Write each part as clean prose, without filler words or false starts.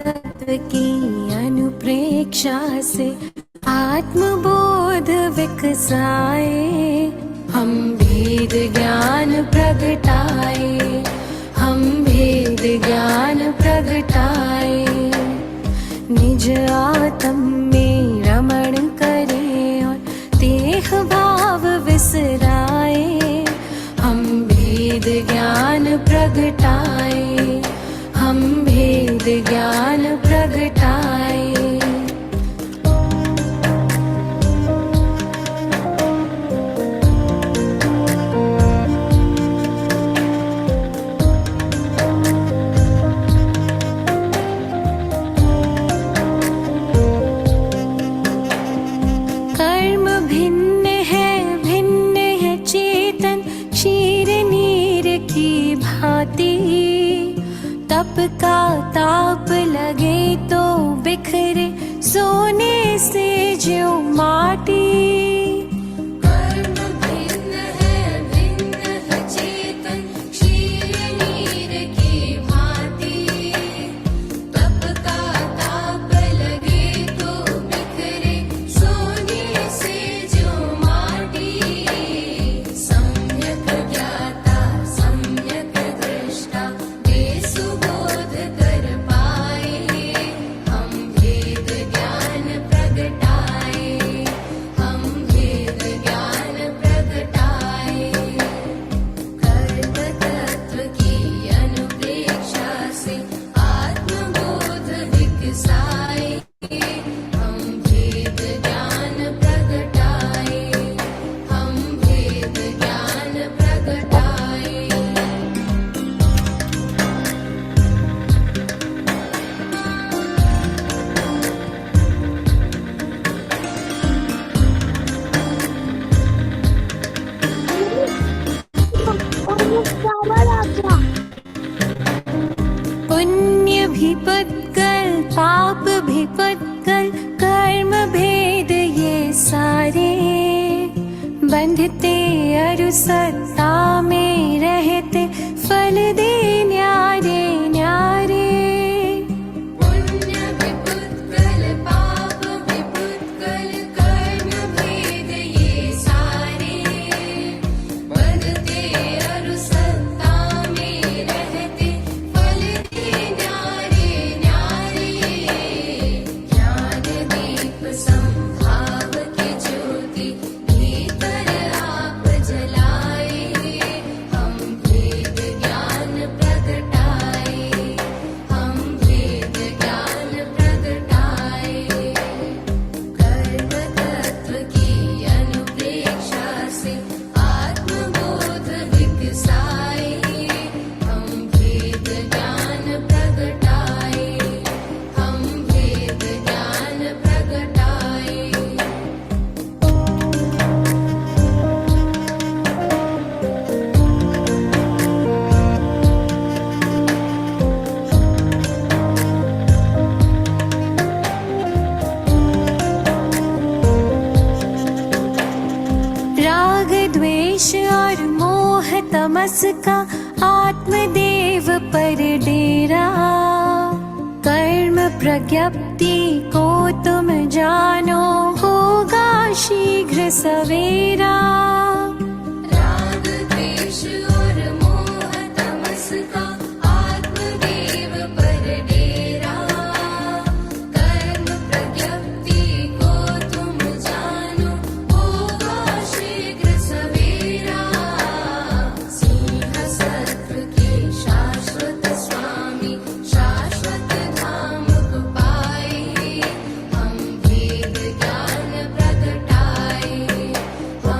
तत्व की अनुप्रेक्षा से आत्मबोध विकसाए, हम भेद ज्ञान प्रगटाए, हम भेद ज्ञान प्रगटाए। निज आत्म में रमण करें और देह भाव विसराए, हम भेद ज्ञान प्रगटाए, हम भेद ज्ञान प्रगटाए। कर्म भिन्न है चेतन क्षीर नीर की भांति, तप का ताप लगे तो बिखरे सोने से ज्यों माटी। कर्म भिन्न है चेतन क्षीर नीर की भांति, तप का ताप लगे तो बिखरे सोने से ज्यों माटी। सम्यक ज्ञाता सम्यक दृष्टा सुबोध कर पाए, हम भेद ज्ञान प्रगटाए, हम भेद ज्ञान प्रगटाए। कर्म तत्व की अनुप्रेक्षा से आत्मबोध विकसाए, हम भेद ज्ञान प्रगटाए, हम भेद ज्ञान प्रगटाए। पुण्य भी पुत्कल पाप भी पुत्कल, कर्म भेद ये सारे, बंधते अरु सत्ता में रहते फल दे न्यारे न्यारे। पुण्य भी पुत्कल पाप भी पुत्कल, कर्म भेद ये सारे, बंधते अरु सत्ता में रहते फल दे न्यारे न्यारे। ज्ञान दीप संभाव की ज्योति भीतर आप जलाए, हम भेद ज्ञान प्रगटाए, हम भेद ज्ञान प्रगटाए। कर्म तत्व की अनुप्रेक्षा से आत्मबोध विकसाए, हम भेद ज्ञान प्रगटाए, हम भेद ज्ञान प्रगटाए। राग द्वेष और मोह तमस का आत्मदेव पर डेरा, कर्म प्रज्ञप्ति को तुम जानो होगा शीघ्र सवेरा। राग द्वेष और मोह तमस का आत्मदेव पर डेरा, कर्म प्रज्ञप्ति को तुम जानो होगा शीघ्र सवेरा। सिंह सत्व के शाश्वत स्वामी शाश्वत धाम को पाए, हम भेद ज्ञान प्रगटाए, हम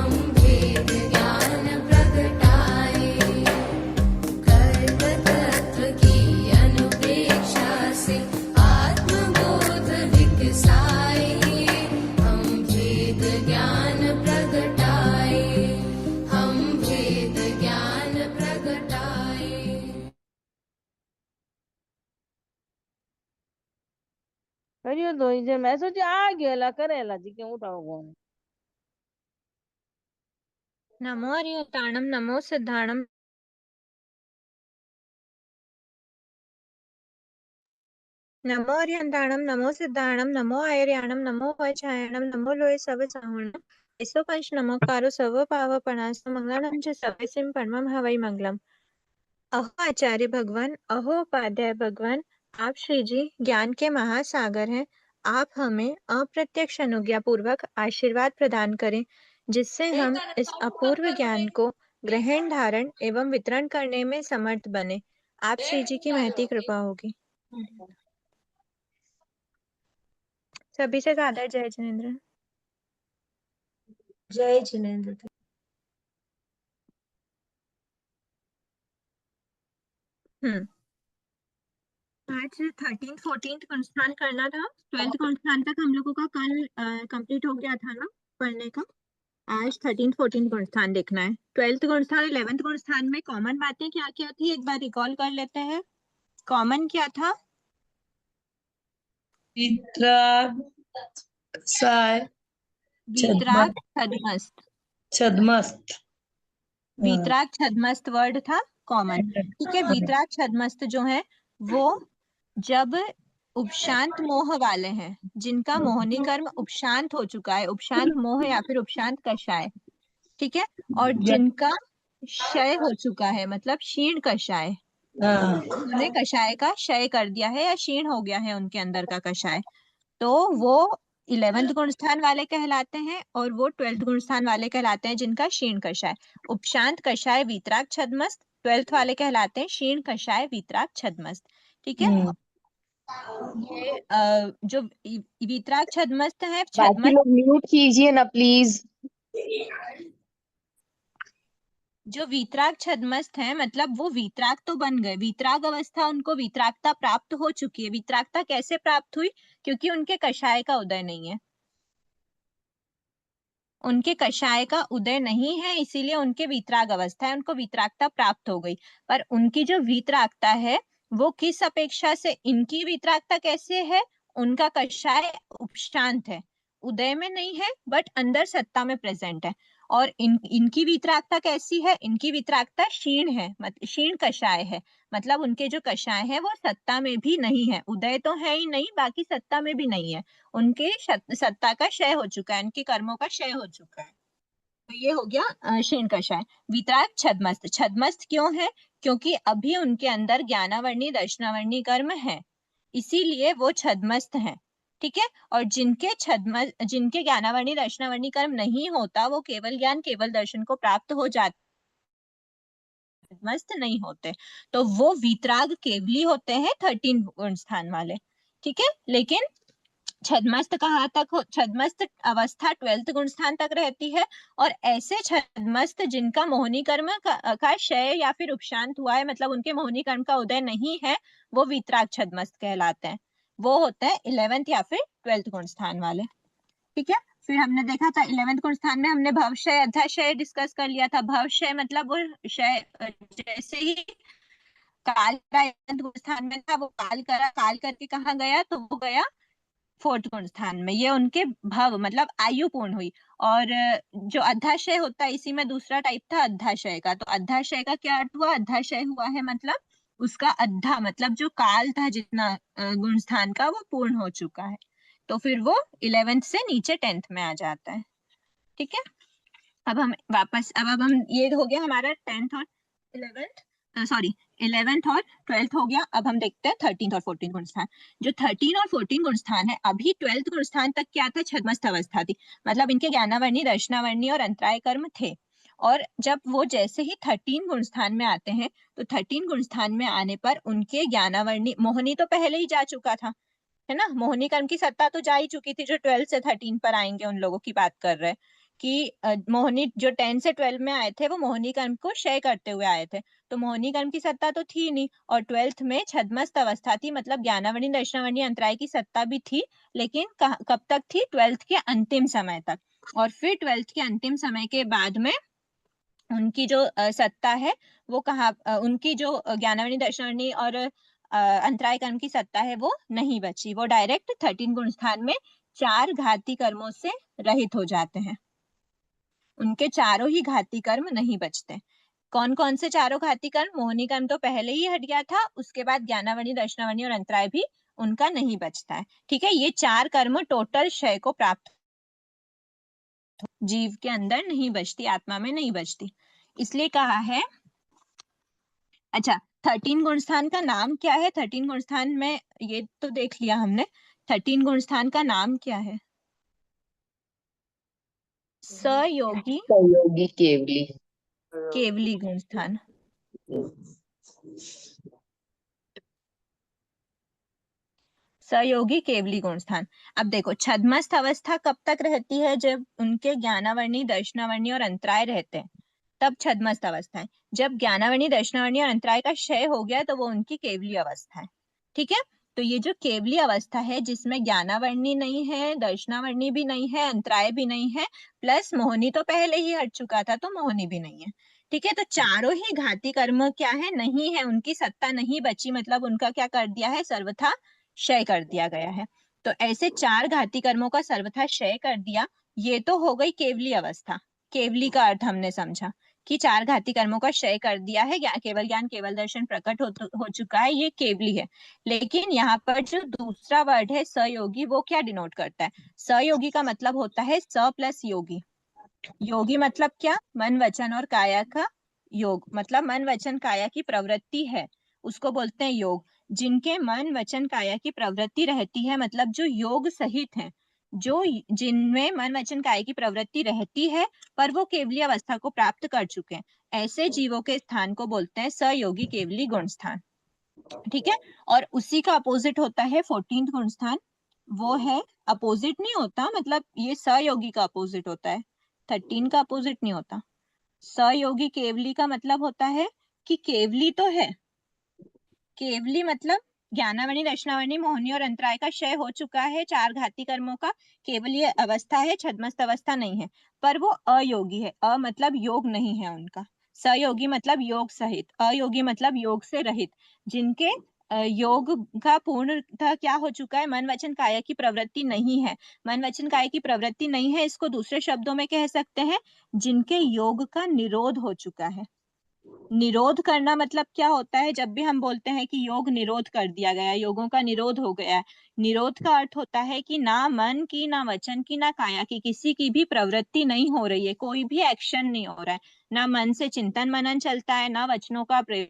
करियो तो जे मैं सोची आ गेला करेला जी के उठाओ को नमो हरिहताणम नमो सिद्धाणम नमो हरिहंताणम नमो सिद्धाणम नमो आयर्याणम नमो वैचायणम नमो लोय सव साहुणम ऐसो पंच नमोकारो सर्व पाव पणास मंगलम च सवेसिम परमम हवै मंगलम। अहो आचार्य भगवान, अहो उपाध्याय भगवान, आप श्री जी ज्ञान के महासागर हैं। आप हमें अप्रत्यक्ष अनुज्ञा पूर्वक आशीर्वाद प्रदान करें, जिससे हम इस अपूर्व ज्ञान को ग्रहण धारण एवं वितरण करने में समर्थ बने। आप श्री जी की महती कृपा होगी। सभी से सादर जय जिनेन्द्र। जय जिनेन्द्र। आज 13th 14th गुणस्थान करना था। 12th गुणस्थान तक हम लोगों का कल कंप्लीट हो गया था ना पढ़ने का। आज 13th 14th गुणस्थान देखना है। 12th गुणस्थान 11th गुणस्थान में कॉमन बातें क्या क्या थी एक बार रिकॉल कर लेते हैं। कॉमन क्या था? वितराग साय वीतराग छदमस्त। छदमस्त। वीतराग छदमस्त वर्ड था कॉमन। ठीक है, वीतराग छदमस्त जो है वो जब उपशांत मोह वाले हैं, जिनका मोहनी कर्म उपशांत हो चुका है, उपशांत मोह या फिर उपशांत कषाय, ठीक है, और जिनका क्षय हो चुका है मतलब क्षीण कषाय, उन्होंने कषाय का क्षय कर दिया है या क्षीण हो गया है उनके अंदर का कषाय, तो वो 11th गुणस्थान वाले कहलाते हैं और वो 12th गुणस्थान वाले कहलाते हैं जिनका क्षीण कषाय। उपशांत कषाय वीतराग छदमस्त 12th वाले कहलाते हैं क्षीण कषाय वीतराग छदमस्त। ठीक है, ये जो वीतराग छदमस्त है, बाकी लोग म्यूट कीजिए ना प्लीज। जो वीतराग छदमस्त है मतलब वो वीतराग तो बन गए, वीतराग अवस्था उनको वीतरागता प्राप्त हो चुकी है। वीतरागता कैसे प्राप्त हुई? क्योंकि उनके कषाय का उदय नहीं है, उनके कषाय का उदय नहीं है, इसीलिए उनके वीतराग अवस्था है, उनको वीतरागता प्राप्त हो गई। पर उनकी जो वीतरागता है वो किस अपेक्षा से, इनकी वीतरागता कैसे है? उनका कषाय उपशांत है, उदय में नहीं है बट अंदर सत्ता में प्रेजेंट है। और इनकी वीतरागता कैसी है? इनकी वीतरागता क्षीण है, क्षीण कषाय है, मतलब उनके जो कषाय है वो सत्ता में भी नहीं है, उदय तो है ही नहीं बाकी सत्ता में भी नहीं है, उनके सत्ता का क्षय हो चुका है, उनके कर्मों का क्षय हो चुका है। तो ये हो गया क्षीण कषाय। वीतराग छदमस्त, छदमस्त क्यों है? क्योंकि अभी उनके अंदर ज्ञानावर्णी दर्शनावर्णी कर्म है, इसीलिए वो छदमस्त है। ठीक है, और जिनके ज्ञानावर्णी दर्शनावर्णी कर्म नहीं होता वो केवल ज्ञान केवल दर्शन को प्राप्त हो जाते, मस्त नहीं होते, तो वो वीतराग केवली होते हैं 13 गुण स्थान वाले। ठीक है, लेकिन छदमस्त कहाँ तक हो? छदमस्त अवस्था 12th गुण स्थान तक रहती है, और ऐसे छदमस्त जिनका मोहनी कर्म का क्षय या फिर उपशांत हुआ है, मतलब उनके मोहनी कर्म का उदय नहीं है, वो वीतराग छदमस्त कहलाते हैं। वो होते हैं 11th या फिर 12th गुण स्थान वाले। ठीक है, फिर हमने देखा था 11th गुण स्थान में हमने भवक्षय अध्याक्षय डिस्कस कर लिया था। भवक्षय मतलब वो क्षय, जैसे ही काल का 11th गुण स्थान में था वो काल करा, काल करके कहाँ गया? तो वो गया 4th गुण स्थान में, ये उनके भव मतलब आयु पूर्ण हुई। और जो अध्याशय होता है इसी में दूसरा टाइप था अध्याशय का, तो अध्याशय का क्या अर्थ हुआ? अध्याशय हुआ है मतलब उसका अद्धा मतलब जो काल था जितना गुण स्थान का वो पूर्ण हो चुका है, तो फिर वो 11th से नीचे 10th में आ जाता है। ठीक है, अब हम वापस अब हम ये हो गया हमारा 10th और 11th, सॉरी 11th और 12th हो गया। अब हम देखते हैं 13th और 14th गुण स्थान। जो 13 और 14 गुण स्थान है, अभी 12th गुण स्थान तक क्या था? छदमस्त अवस्था थी, मतलब इनके ज्ञानावर्णी दर्शनावर्णी और अंतराय कर्म थे। और जब वो जैसे ही 13 गुण स्थान में आते हैं, तो 13 गुण स्थान में आने पर उनके ज्ञानावर्णी, मोहनी तो पहले ही जा चुका था, है ना, मोहनी कर्म की सत्ता तो जा ही चुकी थी। जो 12 से 13 पर आएंगे उन लोगों की बात कर रहे हैं कि मोहनी जो 10 से 12 में आए थे वो मोहनी कर्म को क्षय करते हुए आए थे, तो मोहनी कर्म की सत्ता तो थी नहीं, और 12th में छदमस्त अवस्था थी, मतलब ज्ञानावर्णी दर्शनावर्णी अंतराय की सत्ता भी थी, लेकिन कब तक थी? 12th के अंतिम समय तक। और फिर 12th के अंतिम समय के बाद में उनकी जो सत्ता है वो कहाँ, उनकी जो ज्ञानावर्णी दर्शनावर्णी और अंतराय कर्म की सत्ता है वो नहीं बची, वो डायरेक्ट 13 गुण स्थान में 4 घाती कर्मों से रहित हो जाते हैं, उनके चारों ही घाती कर्म नहीं बचते। कौन कौन से चारों घाती कर्म? मोहिनी कर्म तो पहले ही हट गया था, उसके बाद ज्ञानावनी, दर्शनावनी और अंतराय भी उनका नहीं बचता है। ठीक है, ये 4 कर्म टोटल क्षय को प्राप्त, जीव के अंदर नहीं बचती, आत्मा में नहीं बचती, इसलिए कहा है। अच्छा, 13 गुणस्थान का नाम क्या है? 13 गुणस्थान में ये तो देख लिया हमने, 13 गुणस्थान का नाम क्या है? सयोगी सहयोगी केवली। केवली गुणस्थान। सहयोगी केवली गुणस्थान। अब देखो, छद्मस्थ अवस्था कब तक रहती है? जब उनके ज्ञानावर्णी, दर्शनावर्णी और अंतराय रहते हैं, तब छद्मस्थ अवस्था है। जब ज्ञानावर्णी, दर्शनावर्णी और अंतराय का क्षय हो गया तो वो उनकी केवली अवस्था है। ठीक है, तो ये जो केवली अवस्था है, जिसमें ज्ञानावर्णी नहीं है, दर्शनावर्णी भी नहीं है, अंतराय भी नहीं है, प्लस मोहिनी तो पहले ही हट चुका था तो मोहिनी भी नहीं है। ठीक है, तो चारों ही घाती कर्म क्या है? नहीं है, उनकी सत्ता नहीं बची, मतलब उनका क्या कर दिया है? सर्वथा क्षय कर दिया गया है। तो ऐसे 4 घाती कर्मों का सर्वथा क्षय कर दिया, ये तो हो गई केवली अवस्था। केवली का अर्थ हमने समझा कि 4 घाती कर्मों का क्षय कर दिया है, केवल ज्ञान, केवल दर्शन प्रकट हो चुका है, ये केवली है। लेकिन यहाँ पर जो दूसरा वर्ड है सहयोगी, वो क्या डिनोट करता है? सहयोगी का मतलब होता है स प्लस योगी। योगी मतलब क्या? मन, वचन और काया का योग, मतलब मन, वचन, काया की प्रवृत्ति है, उसको बोलते हैं योग। जिनके मन, वचन, काया की प्रवृत्ति रहती है, मतलब जो योग सहित है, जो जिनमें मन, वचन, काया की प्रवृत्ति रहती है पर वो केवली अवस्था को प्राप्त कर चुके हैं, ऐसे जीवों के स्थान को बोलते हैं सहयोगी केवली गुण स्थान। ठीक है, और उसी का अपोजिट होता है 14th गुण स्थान। वो है, अपोजिट नहीं होता, मतलब ये सहयोगी का अपोजिट होता है, 13 का अपोजिट नहीं होता। सहयोगी केवली का मतलब होता है कि केवली तो है, केवली मतलब ज्ञानावनी, दर्शनावनी, मोहिनी और अंतराय का क्षय हो चुका है, 4 घाती कर्मों का, केवल ये अवस्था है, छद्मस्थ अवस्था नहीं है, पर वो अयोगी है। अ मतलब योग नहीं है उनका, सहयोगी मतलब योग सहित, अयोगी मतलब योग से रहित, जिनके योग का पूर्णतः क्या हो चुका है? मन, वचन, काया की प्रवृत्ति नहीं है। मन, वचन, काया की प्रवृत्ति नहीं है, इसको दूसरे शब्दों में कह सकते हैं जिनके योग का निरोध हो चुका है। निरोध करना मतलब क्या होता है? जब भी हम बोलते हैं कि योग निरोध कर दिया गया, योगों का निरोध हो गया है, निरोध का अर्थ होता है कि ना मन की, ना वचन की, ना काया की किसी की भी प्रवृत्ति नहीं हो रही है, कोई भी एक्शन नहीं हो रहा है, ना मन से चिंतन मनन चलता है, ना वचनों का प्रयोग,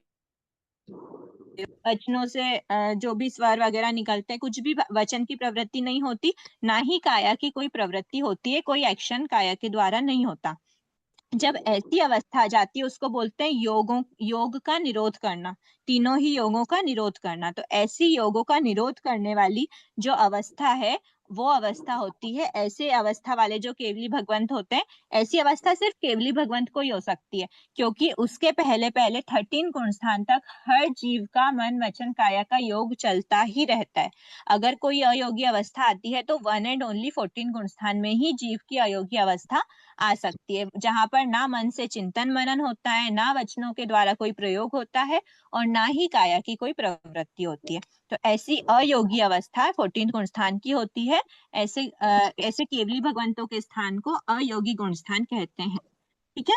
वचनों से जो भी स्वर वगैरह निकलते हैं, कुछ भी वचन की प्रवृत्ति नहीं होती, ना ही काया की कोई प्रवृत्ति होती है, कोई एक्शन काया के द्वारा नहीं होता। जब ऐसी अवस्था आ जाती है उसको बोलते हैं योग का निरोध करना, तीनों ही योगों का निरोध करना। तो ऐसी योगों का निरोध करने वाली जो अवस्था है, वो अवस्था होती है, ऐसे अवस्था वाले जो केवली भगवंत होते हैं, ऐसी अवस्था सिर्फ केवली भगवंत को ही हो सकती है, क्योंकि उसके पहले पहले 13 गुण स्थान तक हर जीव का मन, वचन, काया का योग चलता ही रहता है। अगर कोई अयोगी अवस्था आती है तो 1 एंड ओनली 14 गुण स्थान में ही जीव की अयोगी अवस्था आ सकती है, जहां पर ना मन से चिंतन मनन होता है, ना वचनों के द्वारा कोई प्रयोग होता है, और ना ही काया की कोई प्रवृत्ति होती है। तो ऐसी अयोगी अवस्था 14 गुण स्थान की होती है। ऐसे केवली भगवंतों के स्थान को अयोगी गुण स्थान कहते हैं। ठीक है,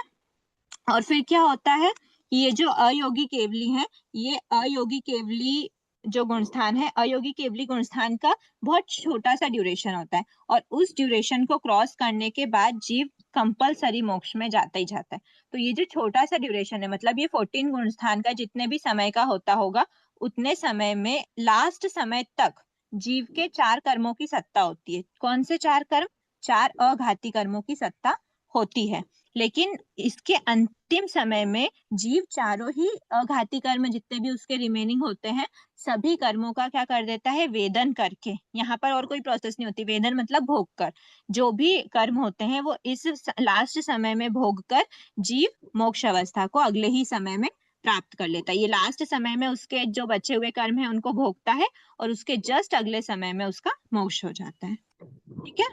और फिर क्या होता है कि ये जो अयोगी केवली है, ये अयोगी केवली जो गुणस्थान है, अयोगी केवली गुणस्थान का बहुत छोटा सा ड्यूरेशन होता है, और उस ड्यूरेशन को क्रॉस करने के बाद जीव कंपलसरी मोक्ष में जाता ही जाता है। तो ये जो छोटा सा ड्यूरेशन है, मतलब ये 14 गुणस्थान का जितने भी समय का होता होगा, उतने समय में लास्ट समय तक जीव के 4 कर्मों की सत्ता होती है। कौन से 4 कर्म? 4 अघाती कर्मों की सत्ता होती है। लेकिन इसके अंतिम समय में जीव चारों ही अघाती कर्म जितने भी उसके रिमेनिंग होते हैं, सभी कर्मों का क्या कर देता है? वेदन करके। यहाँ पर और कोई प्रोसेस नहीं होती, वेदन मतलब भोग कर, जो भी कर्म होते हैं वो इस लास्ट समय में भोग कर जीव मोक्ष अवस्था को अगले ही समय में प्राप्त कर लेता है। ये लास्ट समय में उसके जो बचे हुए कर्म है उनको भोगता है, और उसके जस्ट अगले समय में उसका मोक्ष हो जाता है। ठीक है,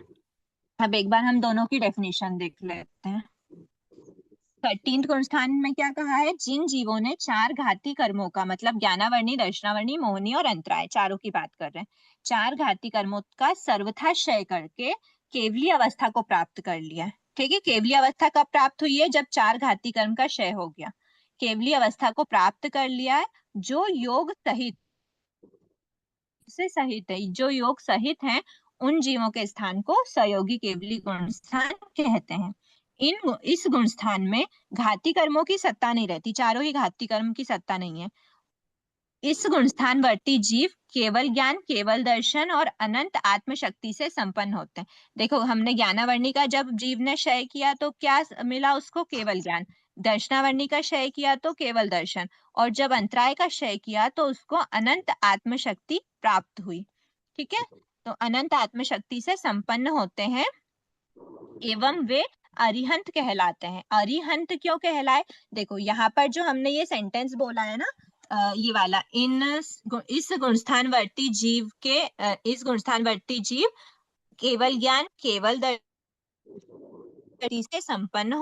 अब एक बार हम दोनों की डेफिनेशन देख लेते हैं। 13th गुणस्थान में क्या कहा है, जिन जीवों ने 4 घाती कर्मों का मतलब ज्ञानावर्णी, दर्शनावर्णी, मोहनी और अंतराय, चारों की बात कर रहे हैं, 4 घाती कर्मों का सर्वथा क्षय करके केवली अवस्था को प्राप्त कर लिया है। ठीक है, केवली अवस्था कब प्राप्त हुई है, जब 4 घाती कर्म का क्षय हो गया, केवली अवस्था को प्राप्त कर लिया है। जो योग सहित से सहित है, जो योग सहित हैं, उन जीवों के स्थान को सयोगी केवली गुण स्थान कहते हैं। इस गुण स्थान में घाती कर्मों की सत्ता नहीं रहती, चारों ही घाती कर्म की सत्ता नहीं है। इस गुणस्थान वर्ती जीव केवल ज्ञान, केवल दर्शन और अनंत आत्मशक्ति से संपन्न होते हैं। देखो, हमने ज्ञानावर्णी का जब जीव ने क्षय किया तो क्या मिला उसको, केवल ज्ञान। दर्शनावर्णी का क्षय किया तो केवल दर्शन, और जब अंतराय का क्षय किया तो उसको अनंत आत्मशक्ति प्राप्त हुई। ठीक है, तो अनंत आत्मशक्ति से संपन्न होते हैं एवं वे अरिहंत कहलाते हैं। अरिहंत क्यों कहलाए, देखो यहाँ पर जो हमने ये सेंटेंस बोला है ना, ये वाला, इस गुणस्थान वर्ती जीव के इस गुणस्थान वर्ती जीव केवल ज्ञान, केवल दृष्टि से संपन्न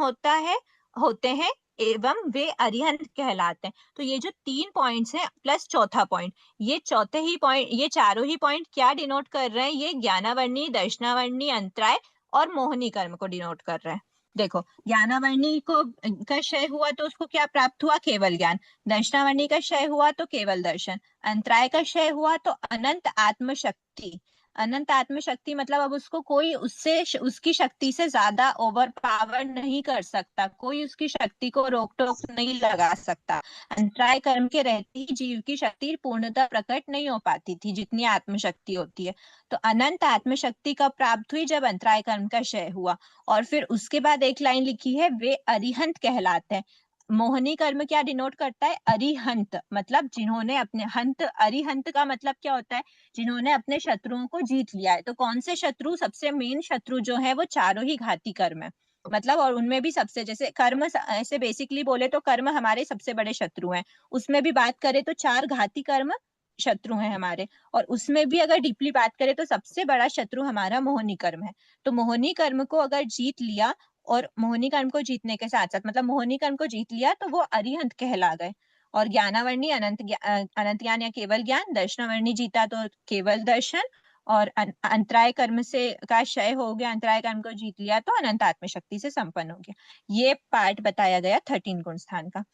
होते हैं एवं वे अरिहंत कहलाते हैं। तो ये जो 3 पॉइंट्स हैं प्लस चौथा पॉइंट, ये चौथे ही पॉइंट, ये चारों ही पॉइंट क्या डिनोट कर रहे हैं, ये ज्ञानावर्णी, दर्शनावर्णी, अंतराय और मोहनी कर्म को डिनोट कर रहे हैं। देखो, ज्ञानावर्णी को का क्षय हुआ तो उसको क्या प्राप्त हुआ, केवल ज्ञान। दर्शनावर्णी का क्षय हुआ तो केवल दर्शन। अंतराय का क्षय हुआ तो अनंत आत्मशक्ति। अनंत आत्मशक्ति मतलब अब उसको कोई उसकी शक्ति से ज्यादा ओवर पावर नहीं कर सकता, कोई उसकी शक्ति को रोक टोक नहीं लगा सकता। अंतराय कर्म के रहते ही जीव की शक्ति पूर्णतः प्रकट नहीं हो पाती थी, जितनी आत्मशक्ति होती है। तो अनंत आत्मशक्ति कब प्राप्त हुई, जब अंतराय कर्म का क्षय हुआ। और फिर उसके बाद एक लाइन लिखी है, वे अरिहंत कहलाते हैं। मोहनी कर्म क्या डिनोट करता है, अरिहंत, मतलब जिन्होंने अपने हंत, अरिहंत का मतलब क्या होता है, जिन्होंने अपने शत्रुओं को जीत लिया है। तो कौन से शत्रु, सबसे मेन शत्रु जो है वो चारों ही घाती कर्म है, मतलब, और उनमें भी सबसे, जैसे कर्म ऐसे बेसिकली बोले तो कर्म हमारे सबसे बड़े शत्रु हैं, उसमें भी बात करें तो 4 घाती कर्म शत्रु हैं हमारे, और उसमें भी अगर डीपली बात करें तो सबसे बड़ा शत्रु हमारा मोहनी कर्म है। तो मोहनी कर्म को अगर जीत लिया, और मोहनी कर्म को जीतने के साथ साथ, मतलब मोहनी कर्म को जीत लिया तो वो अरिहंत कहला गए। और ज्ञानावर्णी अनंत ज्ञान या केवल ज्ञान, दर्शनावर्णी जीता तो केवल दर्शन, और अंतराय कर्म से का क्षय हो गया, अंतराय कर्म को जीत लिया तो अनंत आत्मशक्ति से संपन्न हो गया। ये पार्ट बताया गया 13 गुण स्थान का।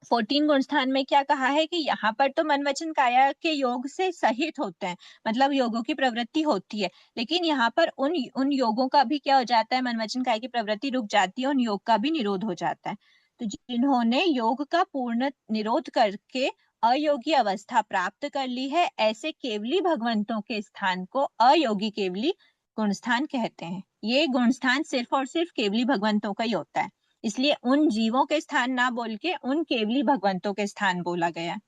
14 गुण स्थान में क्या कहा है कि यहाँ पर तो मन वचन काया के योग से सहित होते हैं, मतलब योगों की प्रवृत्ति होती है, लेकिन यहाँ पर उन योगों का भी क्या हो जाता है, मन वचन काया की प्रवृत्ति रुक जाती है, उन योग का भी निरोध हो जाता है। तो जिन्होंने योग का पूर्ण निरोध करके अयोगी अवस्था प्राप्त कर ली है, ऐसे केवली भगवंतों के स्थान को अयोगी केवली गुणस्थान कहते हैं। ये गुणस्थान सिर्फ और सिर्फ केवली भगवंतों का ही होता है, इसलिए उन जीवों के स्थान ना बोल के उन केवली भगवंतों के स्थान बोला गया।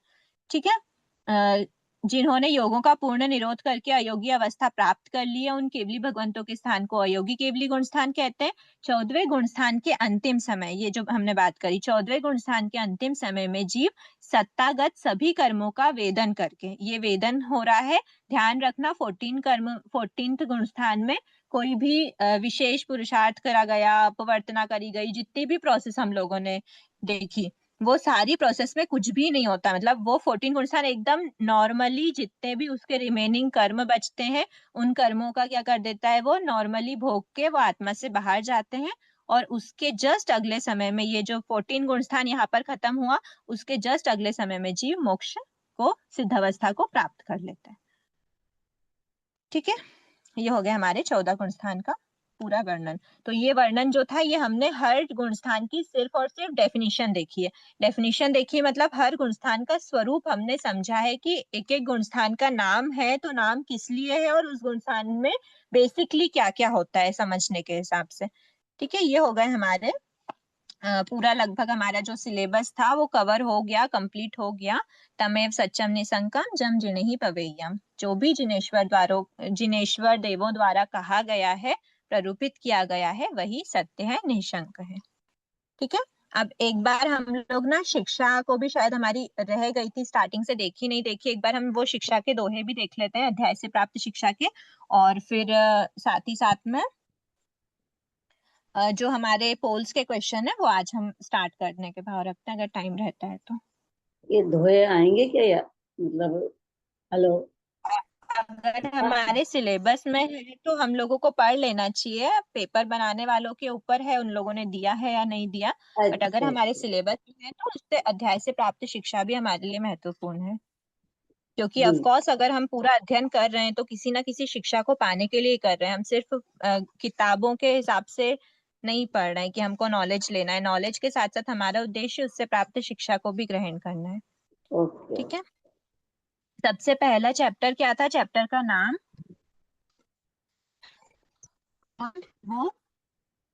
ठीक है, जिन्होंने योगों का पूर्ण निरोध करके अयोगी अवस्था प्राप्त कर ली है, उन केवली भगवंतों के स्थान को अयोगी केवली गुण स्थान कहते हैं। 14वें गुण स्थान के अंतिम समय, ये जो हमने बात करी, 14वें गुण स्थान के अंतिम समय में जीव सत्तागत सभी कर्मों का वेदन करके, ये वेदन हो रहा है, ध्यान रखना, 14th गुण स्थान में कोई भी विशेष पुरुषार्थ करा गया, अपवर्तना करी गई, जितनी भी प्रोसेस हम लोगों ने देखी, वो सारी प्रोसेस में कुछ भी नहीं होता, मतलब वो 14 गुण स्थान एकदम नॉर्मली जितने भी उसके रिमेनिंग कर्म बचते हैं, उन कर्मों का क्या कर देता है, वो नॉर्मली भोग के वो आत्मा से बाहर जाते हैं, और उसके जस्ट अगले समय में, ये जो 14 गुण स्थान यहाँ पर खत्म हुआ, उसके जस्ट अगले समय में जीव मोक्ष को, सिद्धावस्था को प्राप्त कर लेता है। ठीक है, ये हो गया हमारे 14 गुण स्थान का पूरा वर्णन। तो ये वर्णन जो था, ये हमने हर गुणस्थान की सिर्फ और सिर्फ डेफिनेशन देखी है। डेफिनेशन देखिए, मतलब हर गुणस्थान का स्वरूप हमने समझा है कि एक एक गुणस्थान का नाम है तो नाम किस लिए है, और उस गुणस्थान में बेसिकली क्या क्या होता है समझने के हिसाब से। ठीक है, ये हो गए हमारे पूरा, लगभग हमारा जो सिलेबस था वो कवर हो गया, कंप्लीट हो गया। तमेव सच्चम निसंकम जम जिनेहि पवेयम, जो भी जिनेश्वर देवों द्वारा कहा गया है, प्ररूपित किया गया है, वही सत्य है, निशंक है। ठीक है, अब एक बार हम लोग ना शिक्षा को भी शायद हमारी रह गई थी, स्टार्टिंग से देखी नहीं देखी, एक बार हम वो शिक्षा के दोहे भी देख लेते हैं, अध्याय से प्राप्त शिक्षा के, और फिर साथ ही साथ में जो हमारे पोल्स के क्वेश्चन है वो आज हम स्टार्ट करने के भाव रखते हैं, अगर टाइम रहता है तो। ये धोए आएंगे क्या, या मतलब हेलो? अगर हमारे सिलेबस में है तो हम लोगों को पढ़ लेना चाहिए, पेपर बनाने वालों के ऊपर है उन लोगों ने दिया है या नहीं दिया। बट अगर अच्छा हमारे सिलेबस में है तो उससे अध्याय से प्राप्त शिक्षा भी हमारे लिए महत्वपूर्ण है, क्योंकि जी। ऑफ कोर्स अगर हम पूरा अध्ययन कर रहे हैं तो किसी ना किसी शिक्षा को पाने के लिए ही कर रहे हैं। हम सिर्फ किताबों के हिसाब से नहीं पढ़ रहे हैं कि हमको नॉलेज लेना है, नॉलेज के साथ साथ हमारा उद्देश्य उससे प्राप्त शिक्षा को भी ग्रहण करना है। ओके। ठीक है, सबसे पहला चैप्टर क्या था, चैप्टर का नाम और वो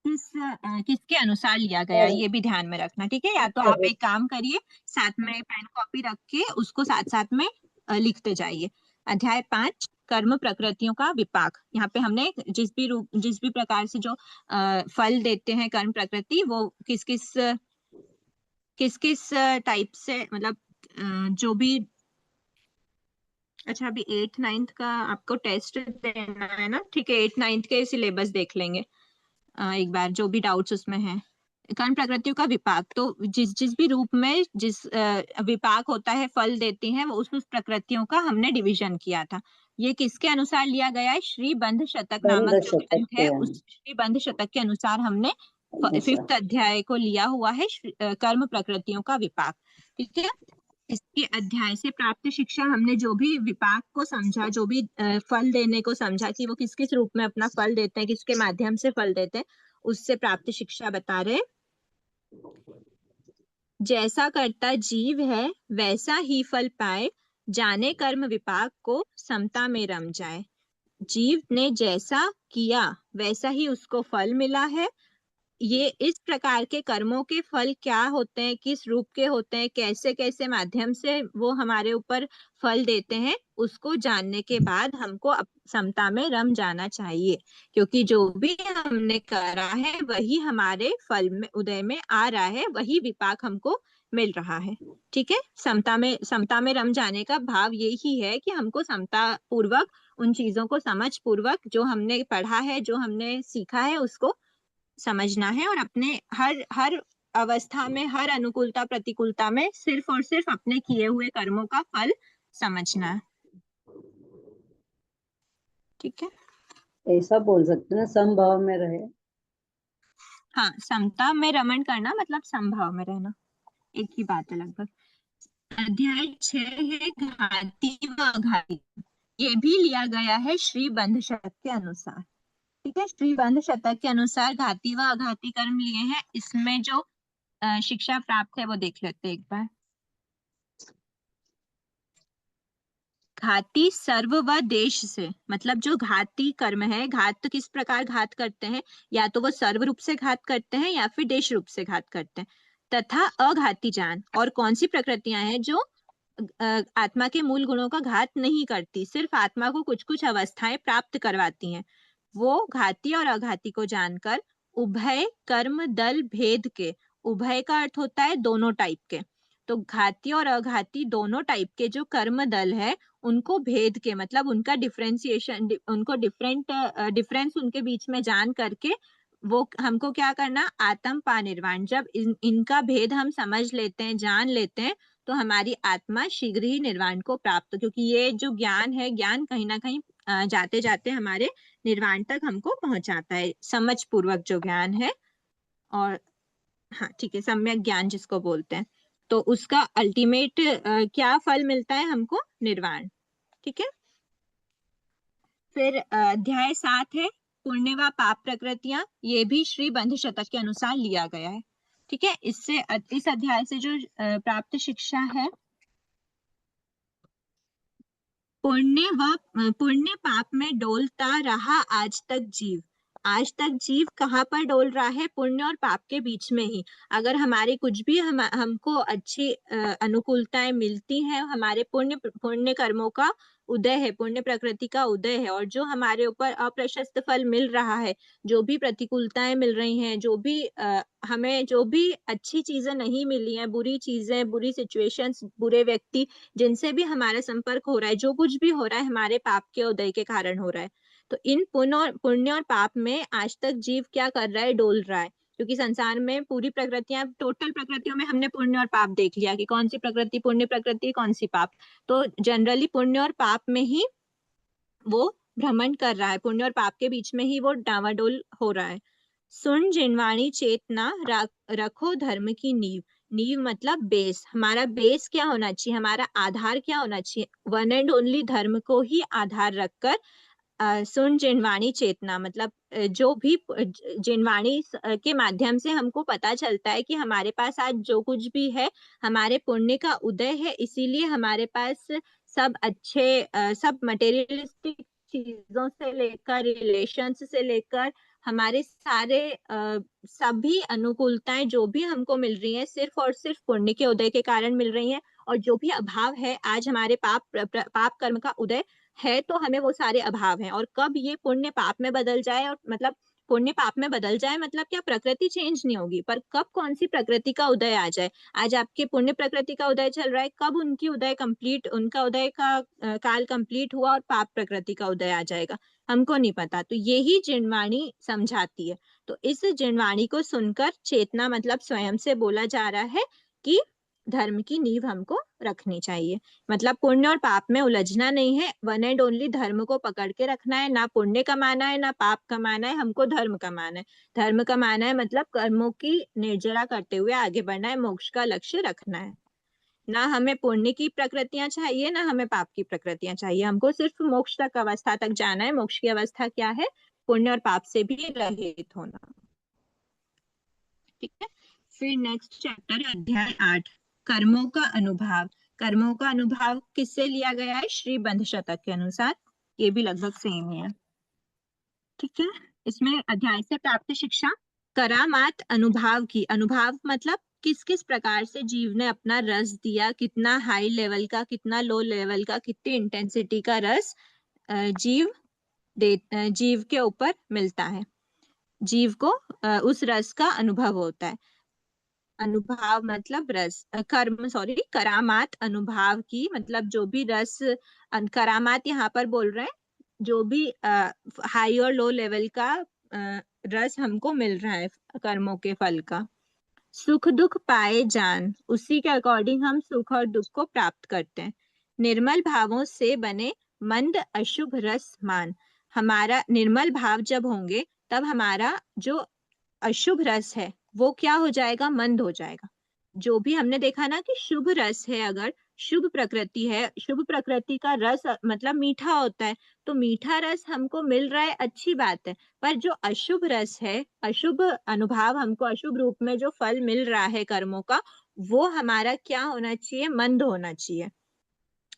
किसके अनुसार लिया गया है ये भी ध्यान में रखना। ठीक है, या तो आप एक काम करिए, साथ में पेन कॉपी रख के उसको साथ साथ में लिखते जाइए। अध्याय 5 कर्म प्रकृतियों का विपाक। यहाँ पे हमने जिस भी प्रकार से जो फल देते हैं कर्म प्रकृति, वो किस किस टाइप से, मतलब जो भी। अच्छा, अभी 8th 9th का आपको टेस्ट देना है ना? ठीक है, 8th 9th के सिलेबस देख लेंगे एक बार, जो भी डाउट्स उसमें हैं। कर्म प्रकृतियों का विपाक, तो जिस जिस भी रूप में जिस विपाक होता है, फल देती हैं, वो उस प्रकृतियों का हमने डिवीजन किया था। ये किसके अनुसार लिया गया है? श्री बंध शतक नामक बंद जो शतक ग्रंथ है, के उस श्री बंध शतक के अनुसार हमने अच्छा 5th अध्याय को लिया हुआ है, कर्म प्रकृतियों का विपाक। ठीक है, इसके अध्याय से प्राप्त शिक्षा, हमने जो भी विपाक को समझा, जो भी फल देने को समझा कि वो किस किस रूप में अपना फल देते हैं, किसके माध्यम से फल देते हैं, उससे प्राप्त शिक्षा बता रहे। जैसा करता जीव है वैसा ही फल पाए, जाने कर्म विपाक को समता में रम जाए। जीव ने जैसा किया वैसा ही उसको फल मिला है। ये इस प्रकार के कर्मों के फल क्या होते हैं, किस रूप के होते हैं, कैसे कैसे माध्यम से वो हमारे ऊपर फल देते हैं, उसको जानने के बाद हमको समता में रम जाना चाहिए, क्योंकि जो भी हमने करा है वही हमारे फल में उदय में आ रहा है, वही विपाक हमको मिल रहा है। ठीक है, समता में रम जाने का भाव यही है कि हमको समता पूर्वक उन चीजों को समझ पूर्वक, जो हमने पढ़ा है, जो हमने सीखा है, उसको समझना है, और अपने हर हर अवस्था में, हर अनुकूलता प्रतिकूलता में सिर्फ और सिर्फ अपने किए हुए कर्मों का फल समझना है। ठीक है, ऐसा बोल सकते हैं ना, समभाव में रहे। हाँ, समता में रमण करना मतलब समभाव में रहना, एक ही बात है लगभग। अध्याय 6 है घाती व अघाती। ये भी लिया गया है श्री बंध शतक के अनुसार। ठीक है, श्री बंध शतक के अनुसार घाती व अघाती कर्म लिए हैं। इसमें जो शिक्षा प्राप्त है वो देख लेते हैं एक बार। घाती सर्व व देश से, मतलब जो घाती कर्म है, घात किस प्रकार घात करते हैं, या तो वो सर्व रूप से घात करते हैं या फिर देश रूप से घात करते हैं। तथा अघाती जान, और कौन सी प्रकृतियां हैं जो आत्मा के मूल गुणों का घात नहीं करती, सिर्फ आत्मा को कुछ कुछ अवस्थाएं प्राप्त करवाती हैं, वो घाती और अघाती को जानकर उभय कर्म दल भेद के, उभय का अर्थ होता है दोनों टाइप के, तो घाती और अघाती दोनों टाइप के जो कर्म दल है, उनको भेद के, मतलब उनका डिफरेंशिएशन, उनको डिफरेंस उनके बीच में जान करके, वो हमको क्या करना, आत्म पानिर्वाण। जब इनका भेद हम समझ लेते हैं, जान लेते हैं, तो हमारी आत्मा शीघ्र ही निर्वाण को प्राप्त, क्योंकि ये जो ज्ञान है, ज्ञान कहीं ना कहीं जाते जाते हमारे निर्वाण तक हमको पहुंचाता है, समझ पूर्वक जो ज्ञान है। और हाँ ठीक है, सम्यक ज्ञान जिसको बोलते हैं, तो उसका अल्टीमेट क्या फल मिलता है हमको? निर्वाण। ठीक है, फिर अध्याय 7 है पुण्य व पाप प्रकृतियां। ये भी श्री बंध शतक के अनुसार लिया गया है। ठीक है, इस अध्याय से जो प्राप्त शिक्षा है, पुण्य पाप में डोलता रहा आज तक जीव। आज तक जीव कहाँ पर डोल रहा है? पुण्य और पाप के बीच में ही। अगर हमारी कुछ भी हमको अच्छी अनुकूलताएं मिलती हैं, हमारे पुण्य कर्मों का उदय है, पुण्य प्रकृति का उदय है, और जो हमारे ऊपर अप्रशस्त फल मिल रहा है, जो भी प्रतिकूलताएं मिल रही हैं, जो भी हमें जो भी अच्छी चीजें नहीं मिली हैं, बुरी चीजें, बुरी सिचुएशंस, बुरे व्यक्ति जिनसे भी हमारा संपर्क हो रहा है, जो कुछ भी हो रहा है हमारे पाप के उदय के कारण हो रहा है, तो इन पुण्य और पाप में आज तक जीव क्या कर रहा है, डोल रहा है। क्योंकि संसार में पूरी प्रकृतियां, टोटल प्रकृतियों में हमने पुण्य और पाप देख लिया कि कौन सी प्रकृति पुण्य प्रकृति, कौन सी पाप। तो जनरली पुण्य और पाप में ही वो भ्रमण कर रहा है, पुण्य और पाप के बीच में ही वो डावाडोल हो रहा है। सुन जिनवाणी चेतना, रखो धर्म की नींव। नींव मतलब बेस। हमारा बेस क्या होना चाहिए, हमारा आधार क्या होना चाहिए, वन एंड ओनली धर्म को ही आधार रखकर सुन जिनवाणी चेतना मतलब जो भी जिनवाणी के माध्यम से हमको पता चलता है कि हमारे पास आज जो कुछ भी है हमारे पुण्य का उदय है, इसीलिए हमारे पास सब अच्छे सब मटेरियलिस्टिक चीजों से लेकर रिलेशंस से लेकर हमारे सारे सभी अनुकूलताएं जो भी हमको मिल रही हैं सिर्फ और सिर्फ पुण्य के उदय के कारण मिल रही हैं। और जो भी अभाव है आज हमारे पाप कर्म का उदय है तो हमें वो सारे अभाव हैं। और कब ये पुण्य पाप में बदल जाए, और मतलब पुण्य पाप में बदल जाए मतलब क्या, प्रकृति चेंज नहीं होगी, पर कब कौन सी प्रकृति का उदय आ जाए। आज आपके पुण्य प्रकृति का उदय चल रहा है, कब उनकी उदय कंप्लीट, उनका उदय का काल कंप्लीट हुआ और पाप प्रकृति का उदय आ जाएगा, हमको नहीं पता। तो यही जिनवाणी समझाती है। तो इस जिनवाणी को सुनकर चेतना मतलब स्वयं से बोला जा रहा है कि धर्म की नींव हमको रखनी चाहिए। मतलब पुण्य और पाप में उलझना नहीं है, वन एंड ओनली धर्म को पकड़ के रखना है। ना पुण्य कमाना है ना पाप कमाना है, हमको धर्म कमाना है। धर्म कमाना है मतलब कर्मों की निर्जरा करते हुए आगे बढ़ना है, मोक्ष का लक्ष्य रखना है। ना हमें पुण्य की प्रकृतियां चाहिए ना हमें पाप की प्रकृतियां चाहिए, हमको सिर्फ मोक्ष तक अवस्था तक जाना है। मोक्ष की अवस्था क्या है, पुण्य और पाप से भी रहित होना। ठीक है। फिर नेक्स्ट चैप्टर है अध्याय 8, कर्मों का अनुभाव। कर्मों का अनुभाव किससे लिया गया है, श्री बंध शतक के अनुसार। ये भी लगभग सेम ही है। ठीक है। इसमें अध्याय से प्राप्त शिक्षा, करामात अनुभाव की। अनुभाव मतलब किस किस प्रकार से जीव ने अपना रस दिया, कितना हाई लेवल का, कितना लो लेवल का, कितनी इंटेंसिटी का रस जीव के ऊपर मिलता है, जीव को उस रस का अनुभव होता है। अनुभाव मतलब रस, कर्म सॉरी करामात अनुभाव की मतलब जो भी रस, करामात यहाँ पर बोल रहे हैं जो भी हाई और लो लेवल का रस हमको मिल रहा है कर्मों के फल का। सुख दुख पाए जान, उसी के अकॉर्डिंग हम सुख और दुख को प्राप्त करते हैं। निर्मल भावों से बने मंद अशुभ रस मान। हमारा निर्मल भाव जब होंगे तब हमारा जो अशुभ रस है वो क्या हो जाएगा, मंद हो जाएगा। जो भी हमने देखा ना कि शुभ रस है, अगर शुभ प्रकृति है, शुभ प्रकृति का रस मतलब मीठा होता है, तो मीठा रस हमको मिल रहा है, अच्छी बात है। पर जो अशुभ रस है, अशुभ अनुभव हमको अशुभ रूप में जो फल मिल रहा है कर्मों का, वो हमारा क्या होना चाहिए, मंद होना चाहिए।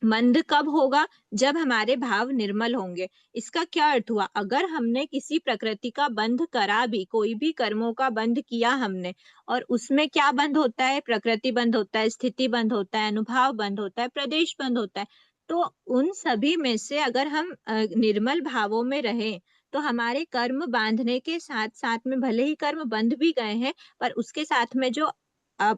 मंद कब होगा, जब हमारे भाव निर्मल होंगे। इसका क्या अर्थ हुआ, अगर हमने किसी प्रकृति का बंध करा भी, कोई भी कर्मों का बंध किया हमने, और उसमें क्या बंध होता है, प्रकृति बंध होता है, स्थिति बंध होता है, अनुभाव बंध होता है, प्रदेश बंध होता है। तो उन सभी में से अगर हम निर्मल भावों में रहें तो हमारे कर्म बांधने के साथ साथ में, भले ही कर्म बंध भी गए हैं, पर उसके साथ में जो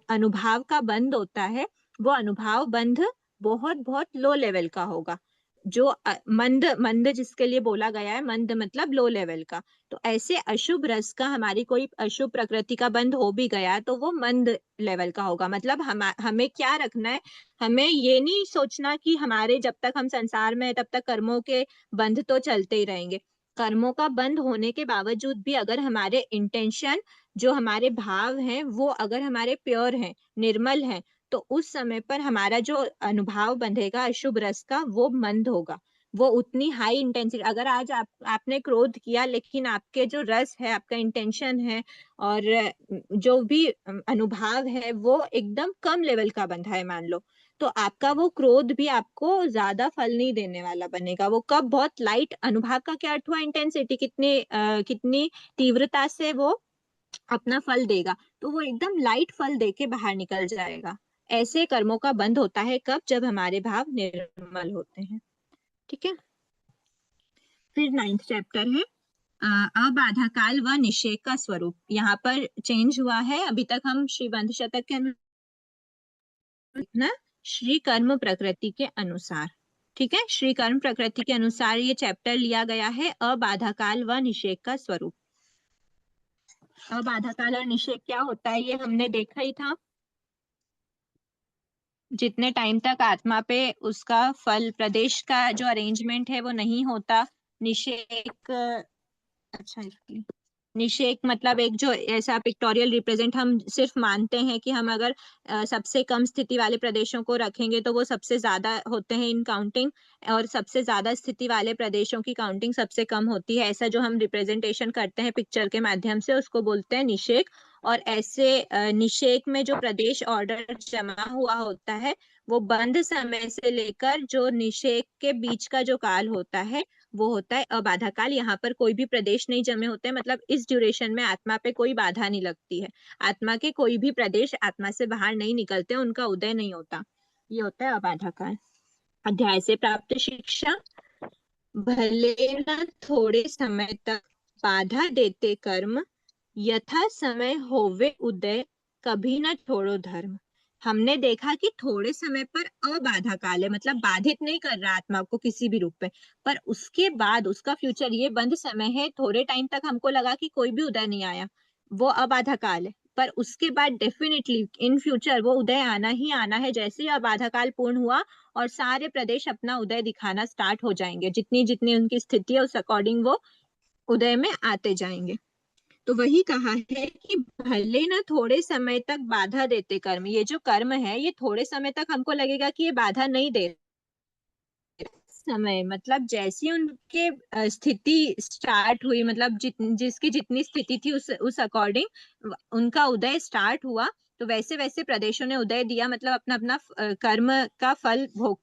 अनुभाव का बंध होता है, वो अनुभाव बंध बहुत बहुत लो लेवल का होगा। जो मंद मंद जिसके लिए बोला गया है, मंद मतलब लो लेवल का। तो ऐसे अशुभ रस का, हमारी कोई अशुभ प्रकृति का बंध हो भी गया तो वो मंद लेवल का होगा। मतलब हमें क्या रखना है, हमें ये नहीं सोचना कि हमारे जब तक हम संसार में तब तक कर्मों के बंध तो चलते ही रहेंगे। कर्मों का बंध होने के बावजूद भी अगर हमारे इंटेंशन, जो हमारे भाव हैं, वो अगर हमारे प्योर हैं, निर्मल हैं, तो उस समय पर हमारा जो अनुभाव बंधेगा अशुभ रस का, वो मंद होगा। वो उतनी हाई इंटेंसिटी, अगर आज आपने क्रोध किया लेकिन आपके जो रस है, आपका इंटेंशन है और जो भी अनुभाव है वो एकदम कम लेवल का बंधा है मान लो, तो आपका वो क्रोध भी आपको ज्यादा फल नहीं देने वाला बनेगा। वो कब, बहुत लाइट अनुभाव का क्या अर्थ हुआ, इंटेंसिटी कितनी तीव्रता से वो अपना फल देगा, तो वो एकदम लाइट फल दे के बाहर निकल जाएगा। ऐसे कर्मों का बंध होता है कब, जब हमारे भाव निर्मल होते हैं। ठीक है। फिर 9th चैप्टर है अबाधा काल व निषेध का स्वरूप। यहाँ पर चेंज हुआ है, अभी तक हम श्री बंध शतक के अनुसार श्री कर्म प्रकृति के अनुसार। ठीक है, श्री कर्म प्रकृति के अनुसार ये चैप्टर लिया गया है, अबाधा काल व निषेक का स्वरूप। अबाधा काल और निषेक क्या होता है ये हमने देखा ही था। जितने टाइम तक आत्मा पे उसका फल प्रदेश का जो अरेंजमेंट है वो नहीं होता। निषेक, अच्छा इसकी निषेक मतलब एक जो ऐसा पिक्टोरियल रिप्रेजेंट, हम सिर्फ मानते हैं कि हम अगर सबसे कम स्थिति वाले प्रदेशों को रखेंगे तो वो सबसे ज्यादा होते हैं इन काउंटिंग, और सबसे ज्यादा स्थिति वाले प्रदेशों की काउंटिंग सबसे कम होती है। ऐसा जो हम रिप्रेजेंटेशन करते हैं पिक्चर के माध्यम से उसको बोलते हैं निषेक। और ऐसे निषेक में जो प्रदेश ऑर्डर जमा हुआ होता है वो बंद समय से लेकर जो निषेक के बीच का जो काल होता है वो होता है अबाधा काल। यहाँ पर कोई भी प्रदेश नहीं जमे होते, मतलब इस ड्यूरेशन में आत्मा पे कोई बाधा नहीं लगती है। आत्मा के कोई भी प्रदेश आत्मा से बाहर नहीं निकलते, उनका उदय नहीं होता। ये होता है अबाधा काल। अध्याय से प्राप्त शिक्षा, भले न थोड़े समय तक बाधा देते कर्म, यथा समय होवे उदय, कभी न छोड़ो धर्म। हमने देखा कि थोड़े समय पर अबाधा काल है, मतलब बाधित नहीं कर रहा आत्मा को किसी भी रूप में, पर उसके बाद उसका फ्यूचर ये बंद समय है। थोड़े टाइम तक हमको लगा कि कोई भी उदय नहीं आया, वो अबाधा काल है, पर उसके बाद डेफिनेटली इन फ्यूचर वो उदय आना ही आना है। जैसे ही अबाधा काल पूर्ण हुआ और सारे प्रदेश अपना उदय दिखाना स्टार्ट हो जाएंगे, जितनी जितनी उनकी स्थिति है उस अकॉर्डिंग वो उदय में आते जाएंगे। तो वही कहा है कि भले ना थोड़े समय तक बाधा देते कर्म, ये जो कर्म है ये थोड़े समय तक हमको लगेगा कि ये बाधा नहीं दे समय, मतलब जैसी उनके स्थिति स्टार्ट हुई, मतलब जिसकी जितनी स्थिति थी उस अकॉर्डिंग उनका उदय स्टार्ट हुआ। तो वैसे वैसे प्रदेशों ने उदय दिया, मतलब अपना अपना कर्म का फल भोग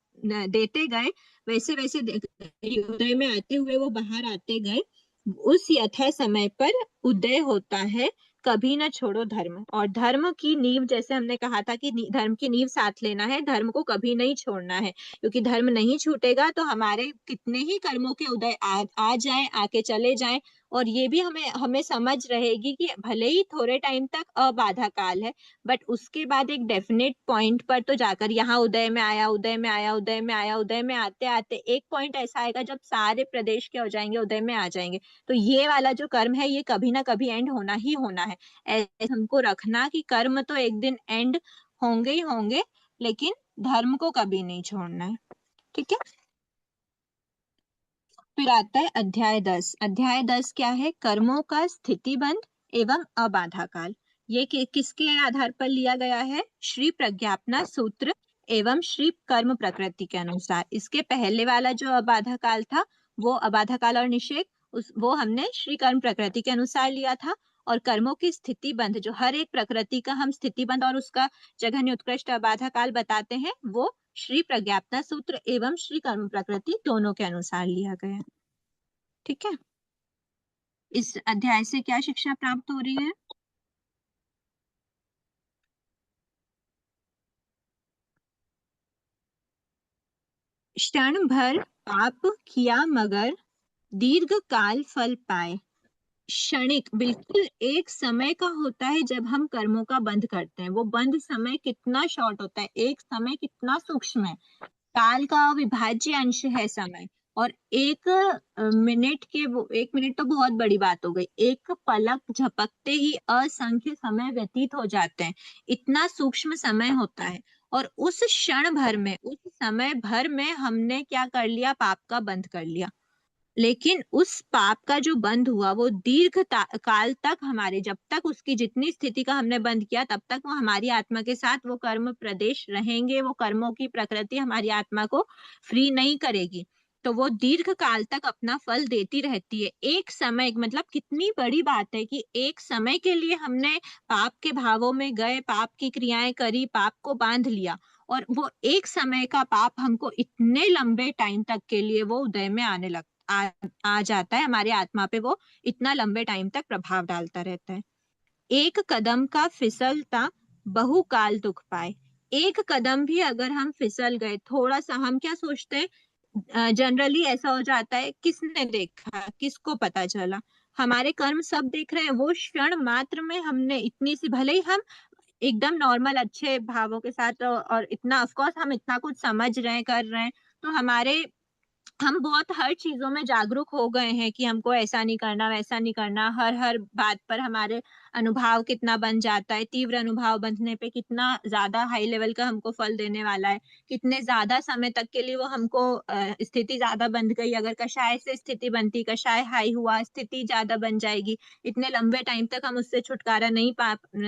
देते गए। वैसे वैसे उदय में आते हुए वो बाहर आते गए। उस यथा समय पर उदय होता है, कभी ना छोड़ो धर्म। और धर्म की नींव, जैसे हमने कहा था कि धर्म की नींव साथ लेना है, धर्म को कभी नहीं छोड़ना है, क्योंकि धर्म नहीं छूटेगा तो हमारे कितने ही कर्मों के उदय आ जाए, आके चले जाएं। और ये भी हमें हमें समझ रहेगी कि भले ही थोड़े टाइम तक अबाधा काल है, बट उसके बाद एक डेफिनेट पॉइंट पर तो जाकर यहाँ उदय में आया, उदय में आया, उदय में आया, उदय में आते आते एक पॉइंट ऐसा आएगा जब सारे प्रदेश के हो जाएंगे, उदय में आ जाएंगे। तो ये वाला जो कर्म है ये कभी ना कभी एंड होना ही होना है। ऐसे हमको रखना कि कर्म तो एक दिन एंड होंगे ही होंगे, लेकिन धर्म को कभी नहीं छोड़ना है। ठीक है, फिर आता है अध्याय 10। अध्याय 10 क्या है? कर्मों का स्थितिबंध एवं अबाधा काल। ये किसके आधार पर लिया गया है? श्री प्रज्ञापना सूत्र एवं श्री कर्म प्रकृति के अनुसार। इसके पहले वाला जो अबाधा काल था वो अबाधा काल और निषेक, वो हमने श्री कर्म प्रकृति के अनुसार लिया था। और कर्मों की स्थिति बंध, जो हर एक प्रकृति का हम स्थिति बंध और उसका जघन्य उत्कृष्ट अबाधा काल बताते हैं, वो श्री प्रज्ञापना सूत्र एवं श्री कर्म प्रकृति दोनों के अनुसार लिया गया। ठीक है, इस अध्याय से क्या शिक्षा प्राप्त हो रही है? क्षण भर पाप किया मगर दीर्घ काल फल पाए। क्षणिक, बिल्कुल एक समय का होता है जब हम कर्मों का बंध करते हैं। वो बंध समय कितना शॉर्ट होता है, एक समय कितना सूक्ष्म है। काल का अविभाज्य अंश है समय। और एक मिनट के, वो एक मिनट तो बहुत बड़ी बात हो गई, एक पलक झपकते ही असंख्य समय व्यतीत हो जाते हैं। इतना सूक्ष्म समय होता है। और उस क्षण भर में, उस समय भर में हमने क्या कर लिया? पाप का बंध कर लिया। लेकिन उस पाप का जो बंध हुआ वो दीर्घ काल तक, हमारे जब तक उसकी जितनी स्थिति का हमने बंद किया तब तक वो हमारी आत्मा के साथ वो कर्म प्रदेश रहेंगे। वो कर्मों की प्रकृति हमारी आत्मा को फ्री नहीं करेगी, तो वो दीर्घ काल तक अपना फल देती रहती है। एक समय, मतलब कितनी बड़ी बात है कि एक समय के लिए हमने पाप के भावों में गए, पाप की क्रियाएं करी, पाप को बांध लिया, और वो एक समय का पाप हमको इतने लंबे टाइम तक के लिए वो उदय में आने लगता आ जाता है। हमारे आत्मा पे वो इतना लंबे टाइम तक प्रभाव डालता रहता है। एक कदम का फिसलता बहुकाल दुख पाए। एक कदम भी अगर हम फिसल गए थोड़ा सा, हम क्या सोचते हैं जनरली ऐसा हो जाता है, किसने देखा, किसको पता चला? हमारे कर्म सब देख रहे हैं। वो क्षण मात्र में हमने इतनी सी, भले ही हम एकदम नॉर्मल अच्छे भावों के साथ और इतना ऑफ कोर्स हम इतना कुछ समझ रहे हैं, कर रहे हैं, तो हम बहुत हर चीजों में जागरूक हो गए हैं कि हमको ऐसा नहीं करना, वैसा नहीं करना। हर हर बात पर हमारे अनुभाव कितना बन जाता है, तीव्र अनुभाव बनने पे कितना ज्यादा हाई लेवल का हमको फल देने वाला है, कितने ज्यादा समय तक के लिए वो हमको स्थिति ज्यादा बन गई। अगर कषाय से स्थिति बनती, कषाय हाई हुआ, स्थिति ज्यादा बन जाएगी, इतने लंबे टाइम तक हम उससे छुटकारा नहीं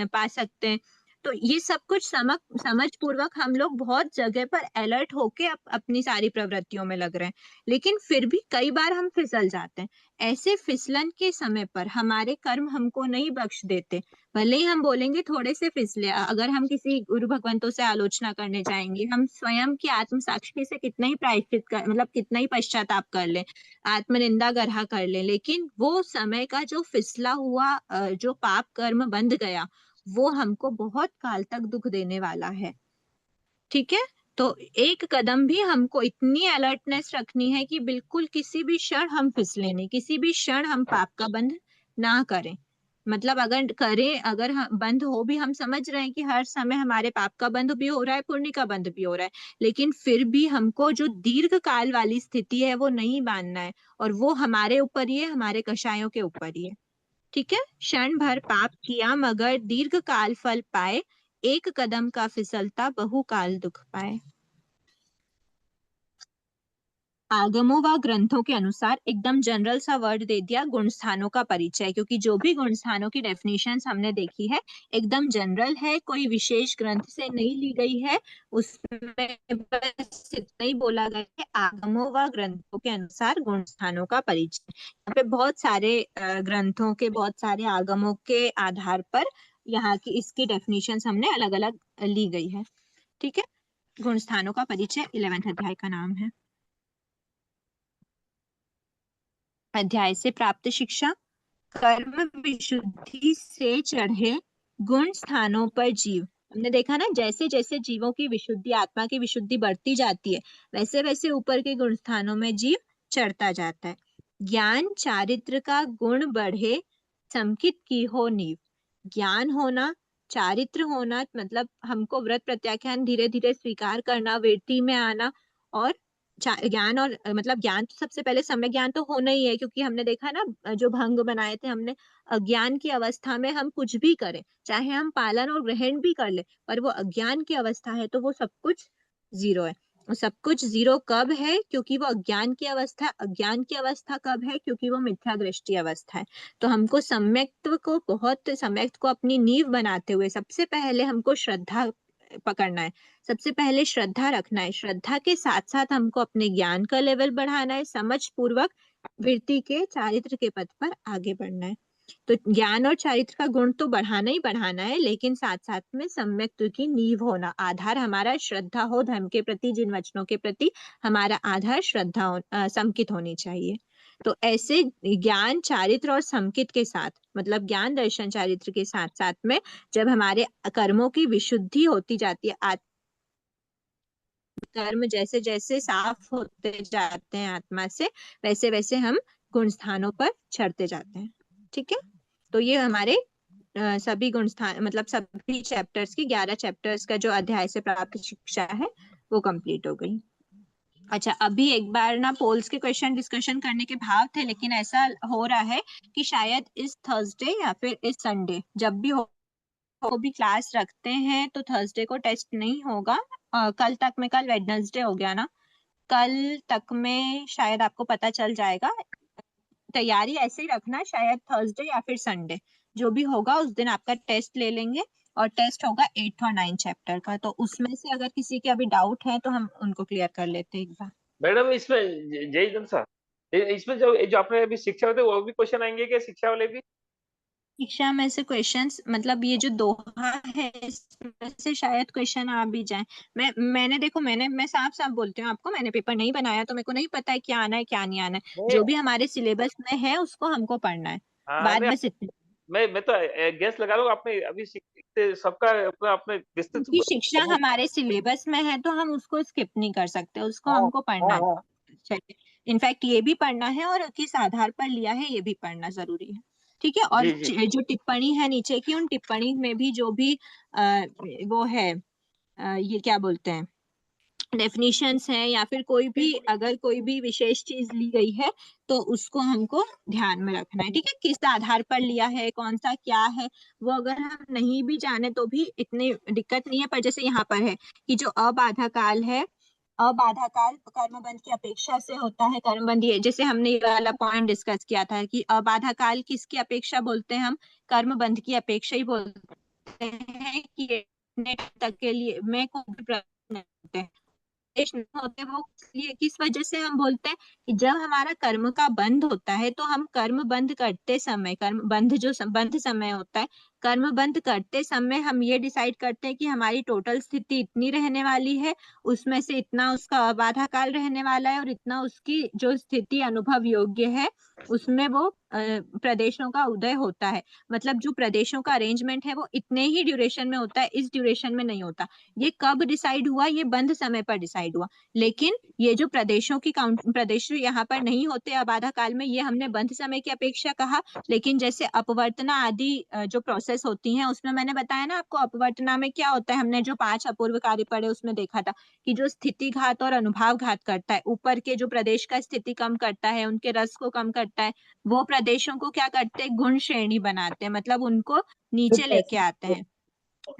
पा सकते। तो ये सब कुछ समझ पूर्वक हम लोग बहुत जगह पर अलर्ट होके अपनी सारी प्रवृत्तियों में लग रहे हैं, लेकिन फिर भी कई बार हम फिसल जाते हैं। ऐसे फिसलन के समय पर हमारे कर्म हमको नहीं बख्श देते। भले ही हम बोलेंगे थोड़े से फिसले, अगर हम किसी गुरु भगवंतों से आलोचना करने जाएंगे, हम स्वयं की आत्म साक्षी से कितना ही प्रायश्चित कर, मतलब कितना ही पश्चाताप कर ले, आत्मनिंदा गर्हा कर ले, लेकिन वो समय का जो फिसला हुआ जो पाप कर्म बंध गया, वो हमको बहुत काल तक दुख देने वाला है। ठीक है, तो एक कदम भी हमको इतनी अलर्टनेस रखनी है कि बिल्कुल किसी भी क्षण हम फिसले नहीं, किसी भी क्षण हम पाप का बंध ना करें। मतलब अगर करें, अगर बंध हो भी, हम समझ रहे हैं कि हर समय हमारे पाप का बंध भी हो रहा है, पुण्य का बंध भी हो रहा है, लेकिन फिर भी हमको जो दीर्घ काल वाली स्थिति है वो नहीं मानना है, और वो हमारे ऊपर ही है, हमारे कषायों के ऊपर ही है। ठीक है, क्षण भर पाप किया मगर दीर्घ काल फल पाए, एक कदम का फिसलता बहु काल दुख पाए। आगमों व ग्रंथों के अनुसार एकदम जनरल सा वर्ड दे दिया, गुण स्थानों का परिचय, क्योंकि जो भी गुण स्थानों की डेफिनेशंस हमने देखी है एकदम जनरल है, कोई विशेष ग्रंथ से नहीं ली गई है, उसमें बस इतना ही बोला गया है, आगमों व ग्रंथों के अनुसार गुण स्थानों का परिचय। यहाँ पे बहुत सारे ग्रंथों के, बहुत सारे आगमों के आधार पर यहाँ की इसकी डेफिनेशंस हमने अलग अलग ली गई है। ठीक है, गुण स्थानों का परिचय 11वें अध्याय का नाम है। अध्याय से प्राप्त शिक्षा, कर्म विशुद्धि से चढ़े गुण स्थानों पर जीव। हमने देखा ना, जैसे जैसे जीवों की विशुद्धि, आत्मा की विशुद्धि बढ़ती जाती है, वैसे वैसे ऊपर के गुण स्थानों में जीव चढ़ता जाता है। ज्ञान चारित्र का गुण बढ़े, समकित की हो नीव। ज्ञान होना, चारित्र होना, मतलब हमको व्रत प्रत्याख्यान धीरे धीरे स्वीकार करना, वृत्ति में आना, और ज्ञान, और मतलब ज्ञान तो सबसे पहले सम्यक ज्ञान तो होना ही है, क्योंकि हमने देखा ना जो भंग बनाए थे हमने, अज्ञान की अवस्था में हम कुछ भी करें, चाहे हम पालन और ग्रहण भी कर ले, पर वो अज्ञान की अवस्था है तो वो सब कुछ जीरो है। और सब कुछ जीरो कब है? क्योंकि वो अज्ञान की अवस्था, अज्ञान की अवस्था कब है? क्योंकि वो मिथ्या दृष्टि अवस्था है। तो हमको सम्यक्त्व को, बहुत सम्यक्त को अपनी नींव बनाते हुए सबसे पहले हमको श्रद्धा पकड़ना है, सबसे पहले श्रद्धा रखना है। श्रद्धा के साथ साथ हमको अपने ज्ञान का लेवल बढ़ाना है, समझ पूर्वक वृत्ति के चारित्र के पथ पर आगे बढ़ना है। तो ज्ञान और चारित्र का गुण तो बढ़ाना ही बढ़ाना है, लेकिन साथ साथ में सम्यक्त्व की नींव होना, आधार हमारा श्रद्धा हो, धर्म के प्रति, जिन वचनों के प्रति हमारा आधार श्रद्धा समकित होनी चाहिए। तो ऐसे ज्ञान, चारित्र और समकित के साथ, मतलब ज्ञान, दर्शन, चारित्र के साथ साथ में जब हमारे कर्मों की विशुद्धि होती जाती है, कर्म जैसे जैसे साफ होते जाते हैं आत्मा से, वैसे वैसे हम गुण स्थानों पर चढ़ते जाते हैं। ठीक है, तो ये हमारे सभी गुण स्थान, मतलब सभी चैप्टर्स की 11 चैप्टर्स का जो अध्याय से प्राप्त शिक्षा है वो कंप्लीट हो गई। अच्छा, अभी एक बार ना पोल्स के क्वेश्चन डिस्कशन करने के भाव थे, लेकिन ऐसा हो रहा है कि शायद इस थर्सडे या फिर इस संडे जब भी हो को भी क्लास रखते हैं, तो थर्सडे को टेस्ट नहीं होगा। कल तक में, कल वेडनेसडे हो गया ना, कल तक में शायद आपको पता चल जाएगा। तैयारी ऐसे ही रखना, शायद थर्सडे या फिर संडे जो भी होगा उस दिन आपका टेस्ट ले लेंगे, और टेस्ट होगा 8 और 9 चैप्टर का। तो उसमें से अगर किसी के अभी डाउट है तो हम उनको क्लियर कर लेते हैं एक बार। मैडम इसमें जय हिंद सर, इसमें जो जो आपने अभी शिक्षा वाले वो भी क्वेश्चन आएंगे क्या, शिक्षा वाले भी? शिक्षा में से क्वेश्चंस, मतलब ये जो दोहा है इसमें से शायद क्वेश्चन आ भी जाए। मैंने देखो, मैं साफ साफ बोलती हूँ आपको, मैंने पेपर नहीं बनाया तो मेरे को नहीं पता है क्या आना है क्या नहीं आना है। नहीं, जो भी हमारे सिलेबस में है उसको हमको पढ़ना है, हाँ बात नहीं, बस इतनी। मैं तो गैस लगा रहा हूँ, आपने अभी सबका अपना अपने विस्तृत क्योंकि शिक्षा हमारे सिलेबस में है तो हम उसको स्किप नहीं कर सकते, उसको हाँ हमको हाँ पढ़ना हाँ चाहिए। इनफैक्ट ये भी पढ़ना है, और किस आधार पर लिया है ये भी पढ़ना जरूरी है। ठीक है, और जी जी जो टिप्पणी है नीचे की, उन टिप्पणी में भी जो भी वो है, ये क्या बोलते हैं, डेफिनेशंस हैं या फिर कोई भी अगर कोई भी विशेष चीज ली गई है तो उसको हमको ध्यान में रखना है, ठीक है। किस आधार पर लिया है, कौन सा क्या है, वो अगर हम नहीं भी जाने तो भी इतनी दिक्कत नहीं है। पर जैसे यहाँ पर है कि जो अबाधा काल है, अबाधा काल कर्मबंध की अपेक्षा से होता है। कर्मबंध ये जैसे हमने ये वाला पॉइंट डिस्कस किया था कि अबाधा काल किसकी अपेक्षा बोलते हैं हम, कर्मबंध की अपेक्षा ही बोलते हैं कि इतने तक के लिए मैं को भी प्रश्न होते हैं, देश नहीं होते। वो इसलिए किस वजह से हम बोलते हैं कि जब हमारा कर्म का बंध होता है तो हम कर्म बंद करते समय, कर्म बंध जो बंध समय होता है, कर्म बंद करते समय हम ये डिसाइड करते हैं कि हमारी टोटल स्थिति इतनी रहने वाली है, उसमें से इतना उसका अबाधा काल रहने वाला है और इतना उसकी जो स्थिति अनुभव योग्य है उसमें वो प्रदेशों का उदय होता है। मतलब जो प्रदेशों का अरेंजमेंट है वो इतने ही ड्यूरेशन में होता है, इस ड्यूरेशन में नहीं होता। ये कब डिसाइड हुआ, ये बंद समय पर डिसाइड हुआ। लेकिन ये जो प्रदेशों की प्रदेश यहाँ पर नहीं होते अबाधा काल में, ये हमने बंद समय की अपेक्षा कहा। लेकिन जैसे अपवर्तना आदि जो प्रोसेस होती हैं उसमें मैंने बताया ना आपको, अपवर्तना में क्या होता है, हमने जो 5 अपूर्व कार्य पढ़े उसमें देखा था कि जो स्थिति घात और अनुभाव घात करता है, ऊपर के जो प्रदेश का स्थिति कम करता है, उनके रस को कम करता है, वो प्रदेशों को क्या करते हैं, गुण श्रेणी बनाते हैं, मतलब उनको नीचे लेके आते हैं।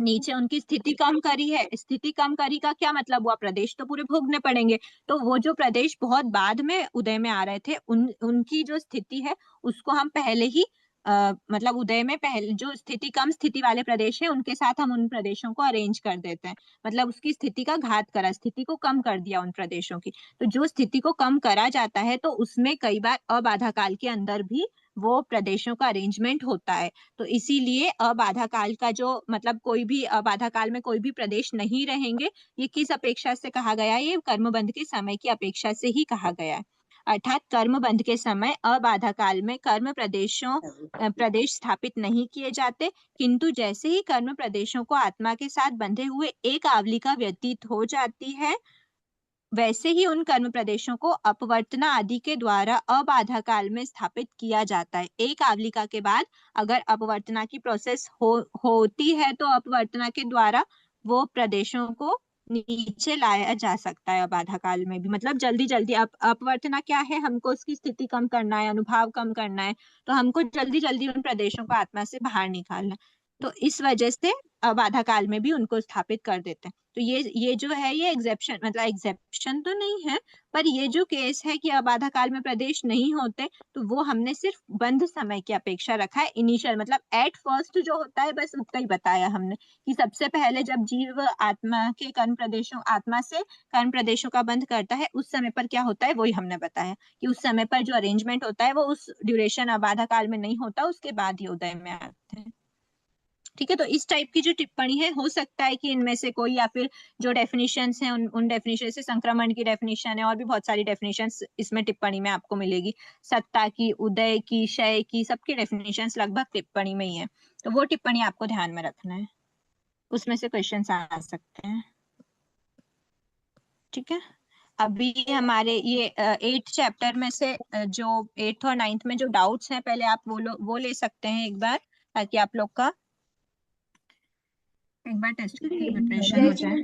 नीचे उनकी स्थिति कम करी है, स्थिति कम करी का क्या मतलब हुआ, प्रदेश तो पूरे भोगने पड़ेंगे। तो वो जो प्रदेश बहुत बाद में उदय में आ रहे थे उनकी जो स्थिति है उसको हम पहले ही मतलब उदय में पहले जो स्थिति कम स्थिति वाले प्रदेश है उनके साथ हम उन प्रदेशों को अरेंज कर देते हैं। मतलब उसकी स्थिति का घात करा, स्थिति को कम कर दिया उन प्रदेशों की। तो जो स्थिति को कम करा जाता है तो उसमें कई बार अबाधा काल के अंदर भी वो प्रदेशों का अरेंजमेंट होता है। तो इसीलिए अबाधा काल का जो मतलब कोई भी अबाधा काल में कोई भी प्रदेश नहीं रहेंगे, ये किस अपेक्षा से कहा गया है, ये कर्मबंध के समय की अपेक्षा से ही कहा गया है। अर्थात कर्मबंध के समय अबाधा काल में कर्म प्रदेश स्थापित नहीं किए जाते, किंतु जैसे ही कर्म प्रदेशों को आत्मा के साथ बंधे हुए एक आवलिका व्यतीत हो जाती है, वैसे ही उन कर्म प्रदेशों को अपवर्तना आदि के द्वारा अबाधा काल में स्थापित किया जाता है। एक आवलिका के बाद अगर अपवर्तना की प्रोसेस होती है तो अपवर्तना के द्वारा वो प्रदेशों को नीचे लाया जा सकता है अबाधा काल में भी। मतलब जल्दी जल्दी अपवर्तना क्या है, हमको उसकी स्थिति कम करना है, अनुभाव कम करना है, तो हमको जल्दी जल्दी उन प्रदेशों को आत्मा से बाहर निकालना है। तो इस वजह से अबाधा काल में भी उनको स्थापित कर देते हैं। तो ये जो है ये एग्जेप्शन, मतलब एग्जेप्शन तो नहीं है, पर ये जो केस है कि अबाधा काल में प्रदेश नहीं होते, तो वो हमने सिर्फ बंध समय की अपेक्षा रखा है। इनिशियल मतलब एट फर्स्ट जो होता है बस उतना ही बताया हमने कि सबसे पहले जब जीव आत्मा के कर्म प्रदेशों, आत्मा से कर्म प्रदेशों का बंध करता है उस समय पर क्या होता है वही हमने बताया कि उस समय पर जो अरेंजमेंट होता है वो उस ड्यूरेशन अबाधा काल में नहीं होता, उसके बाद ही उदय में आते हैं। ठीक है, तो इस टाइप की जो टिप्पणी है, हो सकता है कि इनमें से कोई या फिर जो डेफिनेशंस हैं उन डेफिनेशन से, संक्रमण की डेफिनेशन है और भी बहुत सारी डेफिनेशंस इसमें टिप्पणी में आपको मिलेगी, सत्ता की, उदय की, क्षय की, सबकी डेफिनेशंस लगभग टिप्पणी में ही है। तो वो टिप्पणी आपको ध्यान में रखना है, उसमें से क्वेश्चन आ सकते हैं। ठीक है, अभी हमारे ये 8th चैप्टर में से जो 8th और 9th में जो डाउट्स हैं पहले आप वो ले सकते हैं एक बार, ताकि आप लोग का एक बार टेस्ट की प्रिपरेशन हो जाए।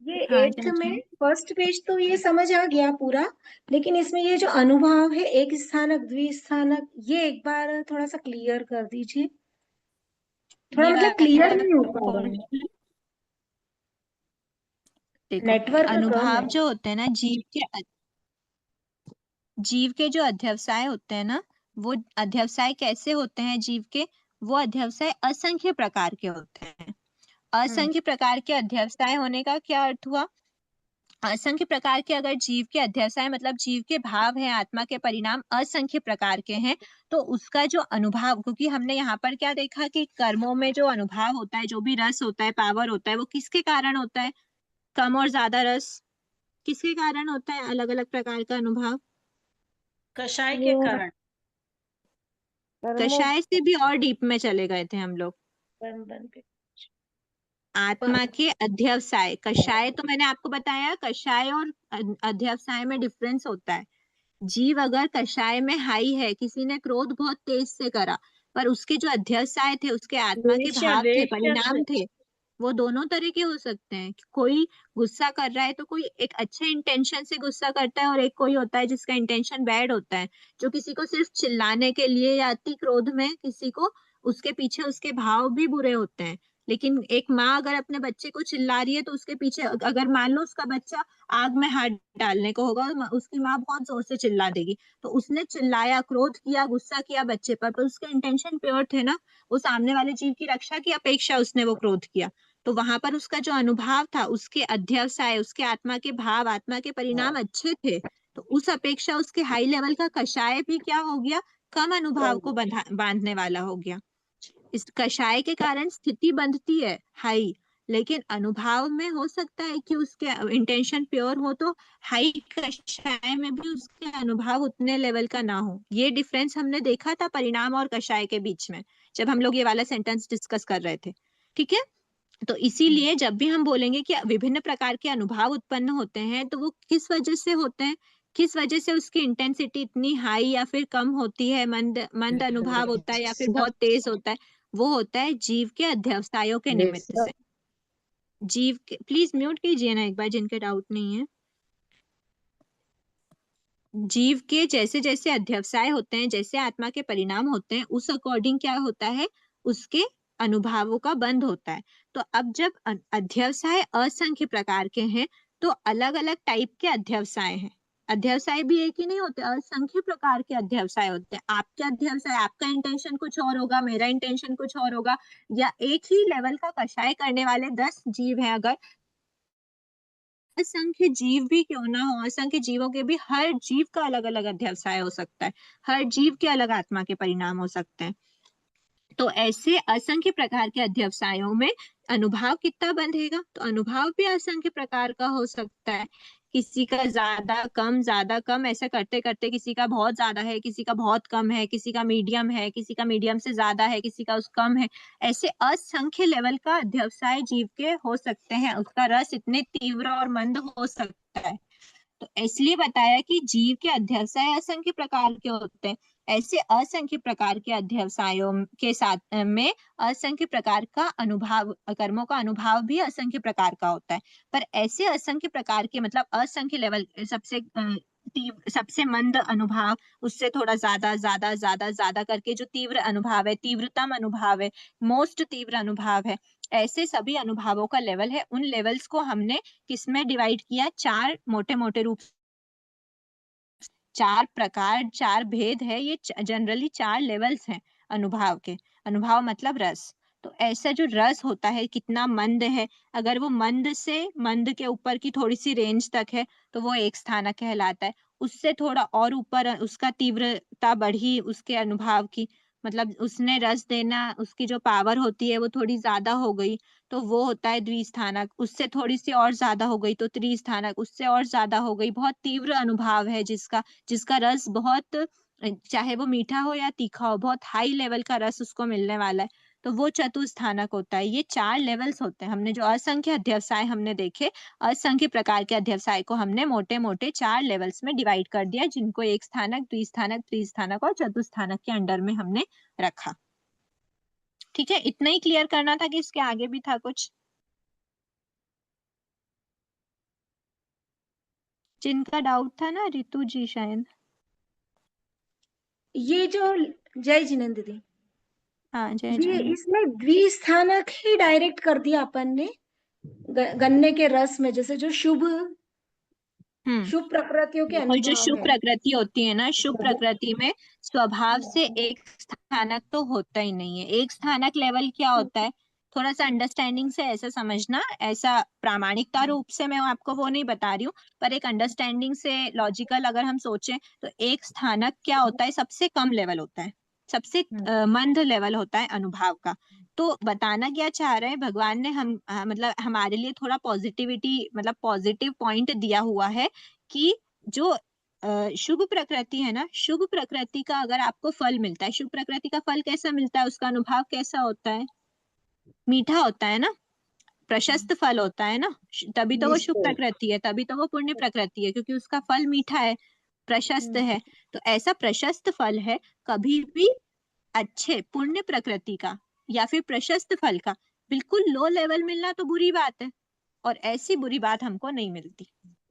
ये हाँ, 8th में फर्स्ट पेज तो ये समझ आ गया पूरा, लेकिन इसमें ये जो अनुभाव है एक स्थानक द्विस्थानक, ये एक बार थोड़ा सा क्लियर कर दीजिए। थोड़ा मतलब क्लियर नहीं हो पा रहा है। देखो, नेटवर्क कम अनुभाव है। जो होते हैं ना, जीव के जो अध्यवसाय होते हैं ना, वो अध्यवसाय कैसे होते हैं जीव के, वो अध्यवसाय असंख्य प्रकार के होते हैं। असंख्य प्रकार के अध्यवसाय होने का क्या अर्थ हुआ, असंख्य प्रकार के अगर जीव के अध्यवसाय मतलब जीव के भाव है, आत्मा के परिणाम असंख्य प्रकार के हैं, तो उसका जो अनुभव, क्योंकि हमने यहाँ पर क्या देखा कि कर्मों में जो अनुभव होता है, जो भी रस होता है, पावर होता है, वो किसके कारण होता है, कम और ज्यादा रस किसके कारण होता है, अलग अलग प्रकार का अनुभव, कषाय के कारण। कषाय से भी और डीप में चले गए थे हम लोग। आत्मा के अध्यवसाय, कषाय तो मैंने आपको बताया, कषाय और अध्यवसाय में डिफरेंस होता है। जीव अगर कषाय में हाई है, किसी ने क्रोध बहुत तेज से करा, पर उसके जो अध्यवसाय थे, उसके आत्मा के भाव थे, परिणाम थे, वो दोनों तरह के हो सकते हैं। कोई गुस्सा कर रहा है तो कोई एक अच्छे इंटेंशन से गुस्सा करता है, और एक कोई होता है जिसका इंटेंशन बैड होता है, जो किसी को सिर्फ चिल्लाने के लिए या अति क्रोध में किसी को, उसके पीछे उसके भाव भी बुरे होते हैं। लेकिन एक माँ अगर अपने बच्चे को चिल्ला रही है तो उसके पीछे, अगर मान लो उसका बच्चा आग में हाथ डालने को होगा और उसकी माँ बहुत जोर से चिल्ला देगी, तो उसने चिल्लाया, क्रोध किया, गुस्सा किया बच्चे पर उसके इंटेंशन प्योर थे ना, वो सामने वाले जीव की रक्षा की अपेक्षा उसने वो क्रोध किया। तो वहां पर उसका जो अनुभव था, उसके अध्यवसाय, उसके आत्मा के भाव, आत्मा के परिणाम अच्छे थे, तो उस अपेक्षा उसके हाई लेवल का कषाय भी क्या हो गया, कम अनुभव को बांधने वाला हो गया। इस कषाय के कारण स्थिति बंधती है हाई, लेकिन अनुभव में हो सकता है कि उसके इंटेंशन प्योर हो तो हाई कषाय में भी उसके अनुभव उतने लेवल का ना हो। ये डिफरेंस हमने देखा था परिणाम और कषाय के बीच में, जब हम लोग ये वाला सेंटेंस डिस्कस कर रहे थे। ठीक है, तो इसीलिए जब भी हम बोलेंगे कि विभिन्न प्रकार के अनुभव उत्पन्न होते हैं, तो वो किस वजह से होते हैं, किस वजह से उसकी इंटेंसिटी इतनी हाई या फिर कम होती है, मंद मंद अनुभव होता है या फिर बहुत तेज होता है, वो होता है जीव के अध्यवसायों के निमित्त से। जीव के, प्लीज म्यूट कीजिए ना एक बार जिनके डाउट नहीं है। जीव के जैसे जैसे अध्यवसाय होते हैं, जैसे आत्मा के परिणाम होते हैं, उस अकॉर्डिंग क्या होता है, उसके अनुभवों का बंध होता है। तो अब जब अध्यवसाय असंख्य प्रकार के हैं, तो अलग अलग टाइप के अध्यवसाय हैं। अध्यवसाय भी एक ही नहीं होते, असंख्य प्रकार के अध्यवसाय होते हैं। आपके अध्यवसाय, आपका इंटेंशन कुछ और होगा, मेरा इंटेंशन कुछ और होगा, या एक ही लेवल का कषाय करने वाले 10 जीव हैं अगर, असंख्य जीव भी क्यों ना हो, असंख्य जीवों के भी हर जीव का अलग अलग अध्यवसाय हो सकता है, हर जीव के अलग आत्मा के परिणाम हो सकते हैं। तो ऐसे असंख्य प्रकार के अध्यवसायों में अनुभव कितना बंधेगा, तो अनुभव भी असंख्य प्रकार का हो सकता है। किसी का ज्यादा कम ऐसा करते करते किसी का बहुत ज्यादा है, किसी का बहुत कम है, किसी का मीडियम है, किसी का मीडियम से ज्यादा है, किसी का उस कम है। ऐसे असंख्य लेवल का अध्यवसाय जीव के हो सकते हैं, उसका रस इतने तीव्र और मंद हो सकता है। तो इसलिए बताया कि जीव के अध्यवसाय असंख्य प्रकार के होते हैं। ऐसे असंख्य प्रकार के अध्यवसायों के साथ में असंख्य प्रकार का अनुभव, कर्मों का अनुभव भी असंख्य प्रकार का होता है। पर ऐसे असंख्य प्रकार के मतलब असंख्य लेवल, सबसे मंद अनुभव, उससे थोड़ा ज्यादा ज्यादा ज्यादा ज्यादा करके जो तीव्र अनुभव है, तीव्रतम अनुभव है, मोस्ट तीव्र अनुभव है, ऐसे सभी अनुभवों का लेवल है। उन लेवल्स को हमने किसमें डिवाइड किया, 4 मोटे मोटे रूप, 4 प्रकार, 4 भेद है ये, जनरली 4 लेवल्स हैं अनुभव के। अनुभव मतलब रस। तो ऐसा जो रस होता है कितना मंद है, अगर वो मंद से मंद के ऊपर की थोड़ी सी रेंज तक है तो वो एक स्थानक कहलाता है। उससे थोड़ा और ऊपर उसका तीव्रता बढ़ी उसके अनुभव की, मतलब उसने रस देना, उसकी जो पावर होती है वो थोड़ी ज्यादा हो गई, तो वो होता है द्विस्थानक। उससे थोड़ी सी और ज्यादा हो गई तो त्रिस्थानक, उससे और ज्यादा हो गई, बहुत तीव्र अनुभव है जिसका, जिसका रस बहुत, चाहे वो मीठा हो या तीखा हो, बहुत हाई लेवल का रस उसको मिलने वाला है, तो वो चतुस्थानक होता है। ये 4 लेवल्स होते हैं। हमने जो असंख्य अध्यवसाय हमने देखे, असंख्य प्रकार के अध्यवसाय को हमने मोटे मोटे 4 लेवल्स में डिवाइड कर दिया, जिनको एक स्थानक, द्विस्थानक, त्रिस्थानक और चतुस्थानक के अंडर में हमने रखा। ठीक है, इतना ही क्लियर करना था कि इसके आगे भी था कुछ। जिनका डाउट था ना, रितु जी शायद। ये जो, जय जिनेन्द्र दीदी, हाँ जय ये जिनेन्द्र। इसमें द्विस्थानक ही डायरेक्ट कर दिया अपन ने गन्ने के रस में, जैसे जो शुभ शुभ प्रकृतियों के और जो अनुभव शुभ है। प्रकृति होती है ना, शुभ प्रकृति में स्वभाव से एक स्थानक तो होता ही नहीं है। एक स्थानक लेवल क्या होता है, थोड़ा सा अंडरस्टैंडिंग से ऐसा समझना, ऐसा प्रामाणिकता रूप से मैं आपको वो नहीं बता रही हूँ, पर एक अंडरस्टैंडिंग से लॉजिकल अगर हम सोचें तो एक स्थानक क्या होता है, सबसे कम लेवल होता है, सबसे मंद लेवल होता है अनुभव का। तो बताना क्या चाह रहे हैं भगवान ने, हम मतलब हमारे लिए थोड़ा पॉजिटिविटी, मतलब पॉजिटिव पॉइंट दिया हुआ है कि जो शुभ प्रकृति है ना, शुभ प्रकृति का अगर आपको फल मिलता है, शुभ प्रकृति का फल कैसा मिलता है, उसका अनुभव कैसा होता है, मीठा होता है ना, प्रशस्त फल होता है ना, तभी तो वो शुभ प्रकृति है, तभी तो वो पुण्य प्रकृति है, क्योंकि उसका फल मीठा है, प्रशस्त है। तो ऐसा प्रशस्त फल है, कभी भी अच्छे पुण्य प्रकृति का या फिर प्रशस्त फल का बिल्कुल लो लेवल मिलना तो बुरी बात है, और ऐसी बुरी बात हमको नहीं मिलती।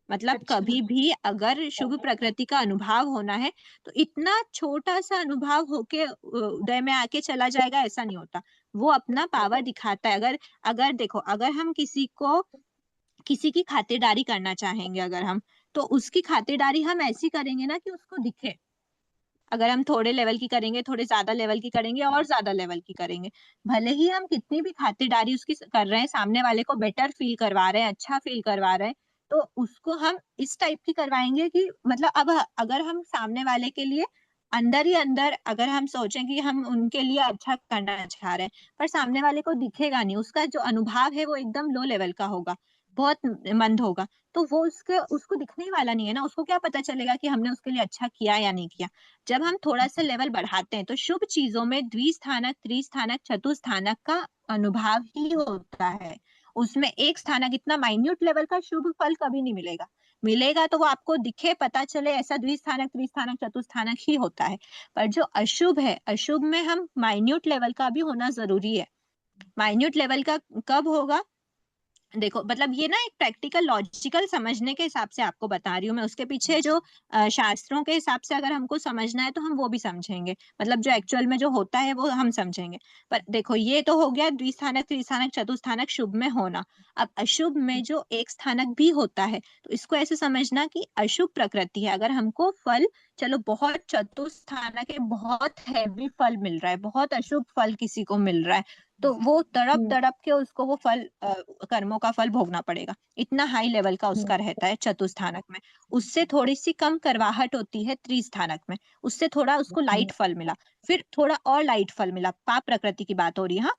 मतलब अच्छा। कभी भी अगर शुभ प्रकृति का अनुभव होना है तो इतना छोटा सा अनुभव होके उदय में आके चला जाएगा, ऐसा नहीं होता। वो अपना पावर दिखाता है। अगर अगर देखो, अगर हम किसी की खातिरदारी करना चाहेंगे, अगर हम, तो उसकी खातिरदारी हम ऐसी करेंगे ना कि उसको दिखे। अगर हम थोड़े लेवल की करेंगे, थोड़े ज्यादा लेवल की करेंगे, और ज्यादा लेवल की करेंगे, भले ही हम कितनी भी खातिरदारी उसकी कर रहे हैं, सामने वाले को बेटर फील करवा रहे हैं, अच्छा फील करवा रहे हैं, तो उसको हम इस टाइप की करवाएंगे कि मतलब अब अगर हम सामने वाले के लिए अंदर ही अंदर अगर हम सोचें कि हम उनके लिए अच्छा करना चाह रहे हैं, पर सामने वाले को दिखेगा नहीं, उसका जो अनुभव है वो एकदम लो लेवल का होगा, बहुत मंद होगा, तो वो उसको दिखने ही वाला नहीं है ना। उसको क्या पता चलेगा कि हमने उसके लिए अच्छा किया या नहीं किया। जब हम थोड़ा सा लेवल बढ़ाते हैं तो शुभ चीजों में द्विस्थानक, त्रिस्थानक, चतुस्थानक का अनुभव ही होता है। उसमें एक स्थानक, इतना माइन्यूट लेवल का शुभ फल कभी नहीं मिलेगा। मिलेगा तो वो आपको दिखे, पता चले, ऐसा द्विस्थानक, त्रिस्थानक, चतुस्थानक ही होता है। पर जो अशुभ है, अशुभ में हम माइन्यूट लेवल का भी होना जरूरी है। माइन्यूट लेवल का कब होगा? देखो, मतलब ये ना एक प्रैक्टिकल लॉजिकल समझने के हिसाब से आपको बता रही हूँ मैं। उसके पीछे जो शास्त्रों के हिसाब से अगर हमको समझना है तो हम वो भी समझेंगे, मतलब जो एक्चुअल में जो होता है वो हम समझेंगे। पर देखो, ये तो हो गया द्विस्थानक, त्रिस्थानक, चतुस्थानक शुभ में होना। अब अशुभ में जो एक स्थानक भी होता है, तो इसको ऐसे समझना कि अशुभ प्रकृति है। अगर हमको फल, चलो बहुत चतुस्थानक है, बहुत हैवी फल मिल रहा है, बहुत अशुभ फल किसी को मिल रहा है, तो वो तड़प तड़प के उसको वो फल, कर्मों का फल भोगना पड़ेगा। इतना हाई लेवल का उसका रहता है चतुस्थानक में। उससे थोड़ी सी कम करवाहट होती है त्रिस्थानक में, उससे थोड़ा उसको लाइट फल मिला, फिर थोड़ा और लाइट फल मिला। पाप प्रकृति की बात हो रही है, हाँ,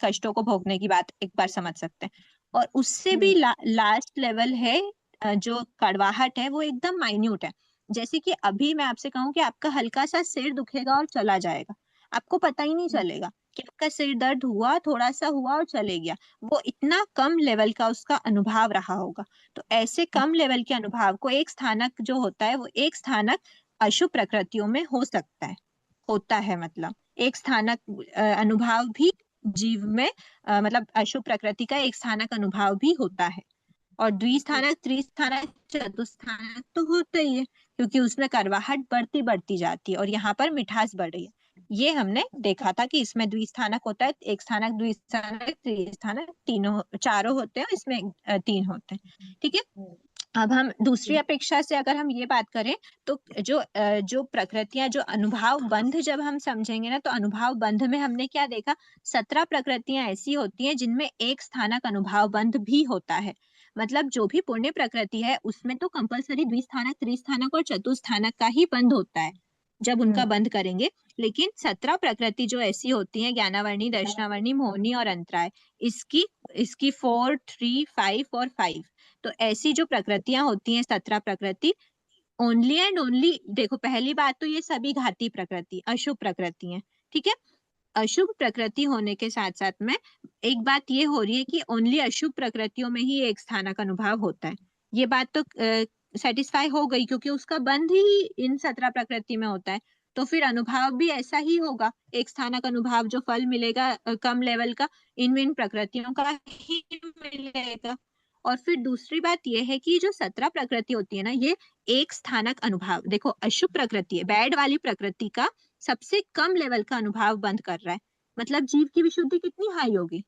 कष्टों को भोगने की बात एक बार समझ सकते हैं। और उससे भी लास्ट लेवल है, जो कड़वाहट है वो एकदम माइन्यूट है। जैसे कि अभी मैं आपसे कहूँ कि आपका हल्का सा सिर दुखेगा और चला जाएगा, आपको पता ही नहीं चलेगा कि आपका सिर दर्द हुआ, थोड़ा सा हुआ और चले गया। वो इतना कम लेवल का उसका अनुभव रहा होगा। तो ऐसे कम लेवल के अनुभव को एक स्थानक जो होता है, वो एक स्थानक अशुभ प्रकृतियों में हो सकता है, होता है। मतलब एक स्थानक अनुभव भी जीव में, मतलब अशुभ प्रकृति का एक स्थानक अनुभव भी होता है। और द्विस्थानक, त्रिस्थानक, चतुस्थानक तो होता ही है, क्योंकि उसमें करवाहट बढ़ती बढ़ती जाती है और यहाँ पर मिठास बढ़ रही है। ये हमने देखा था कि इसमें द्विस्थानक होता है, एक स्थानक, द्विस्थानक, त्रिस्थानक, तीनों, चारों होते हैं, इसमें 3 होते हैं। ठीक है। अब हम दूसरी अपेक्षा से अगर हम ये बात करें, तो जो प्रकृतियां, जो अनुभव बंध जब हम समझेंगे ना, तो अनुभव बंध में हमने क्या देखा, 17 प्रकृतियां ऐसी होती हैं जिनमें एक स्थानक अनुभव बंध भी होता है। मतलब जो भी पुण्य प्रकृति है उसमें तो कंपलसरी द्विस्थानक, त्रिस्थानक और चतुस्थानक का ही बंध होता है जब उनका बंध करेंगे। लेकिन 17 प्रकृति जो ऐसी होती हैं, ज्ञानावर्णी, दर्शनावर्णी, मोहनी और अंतराय, इसकी इसकी 4, 3, 5 और 5, तो ऐसी जो प्रकृतियां होती हैं, 17 प्रकृति, ओनली एंड ओनली, देखो पहली बात तो ये सभी घाती प्रकृति, अशुभ प्रकृति हैं। ठीक है। अशुभ प्रकृति होने के साथ साथ में एक बात ये हो रही है कि ओनली अशुभ प्रकृतियों में ही एक स्थानक अनुभव होता है। ये बात तो सेटिस्फाई हो गई, क्योंकि उसका बंध ही इन 17 प्रकृति में होता है। तो फिर अनुभव भी ऐसा ही होगा, एक स्थानक अनुभव जो फल मिलेगा कम लेवल का, इन प्रकृतियों का ही मिलेगा। और फिर दूसरी बात यह है कि जो 17 प्रकृति होती है ना, ये एक स्थानक अनुभव, देखो अशुभ प्रकृति है, बैड वाली प्रकृति का सबसे कम लेवल का अनुभव बंद कर रहा है। मतलब जीव की विशुद्धि कितनी हाई होगी,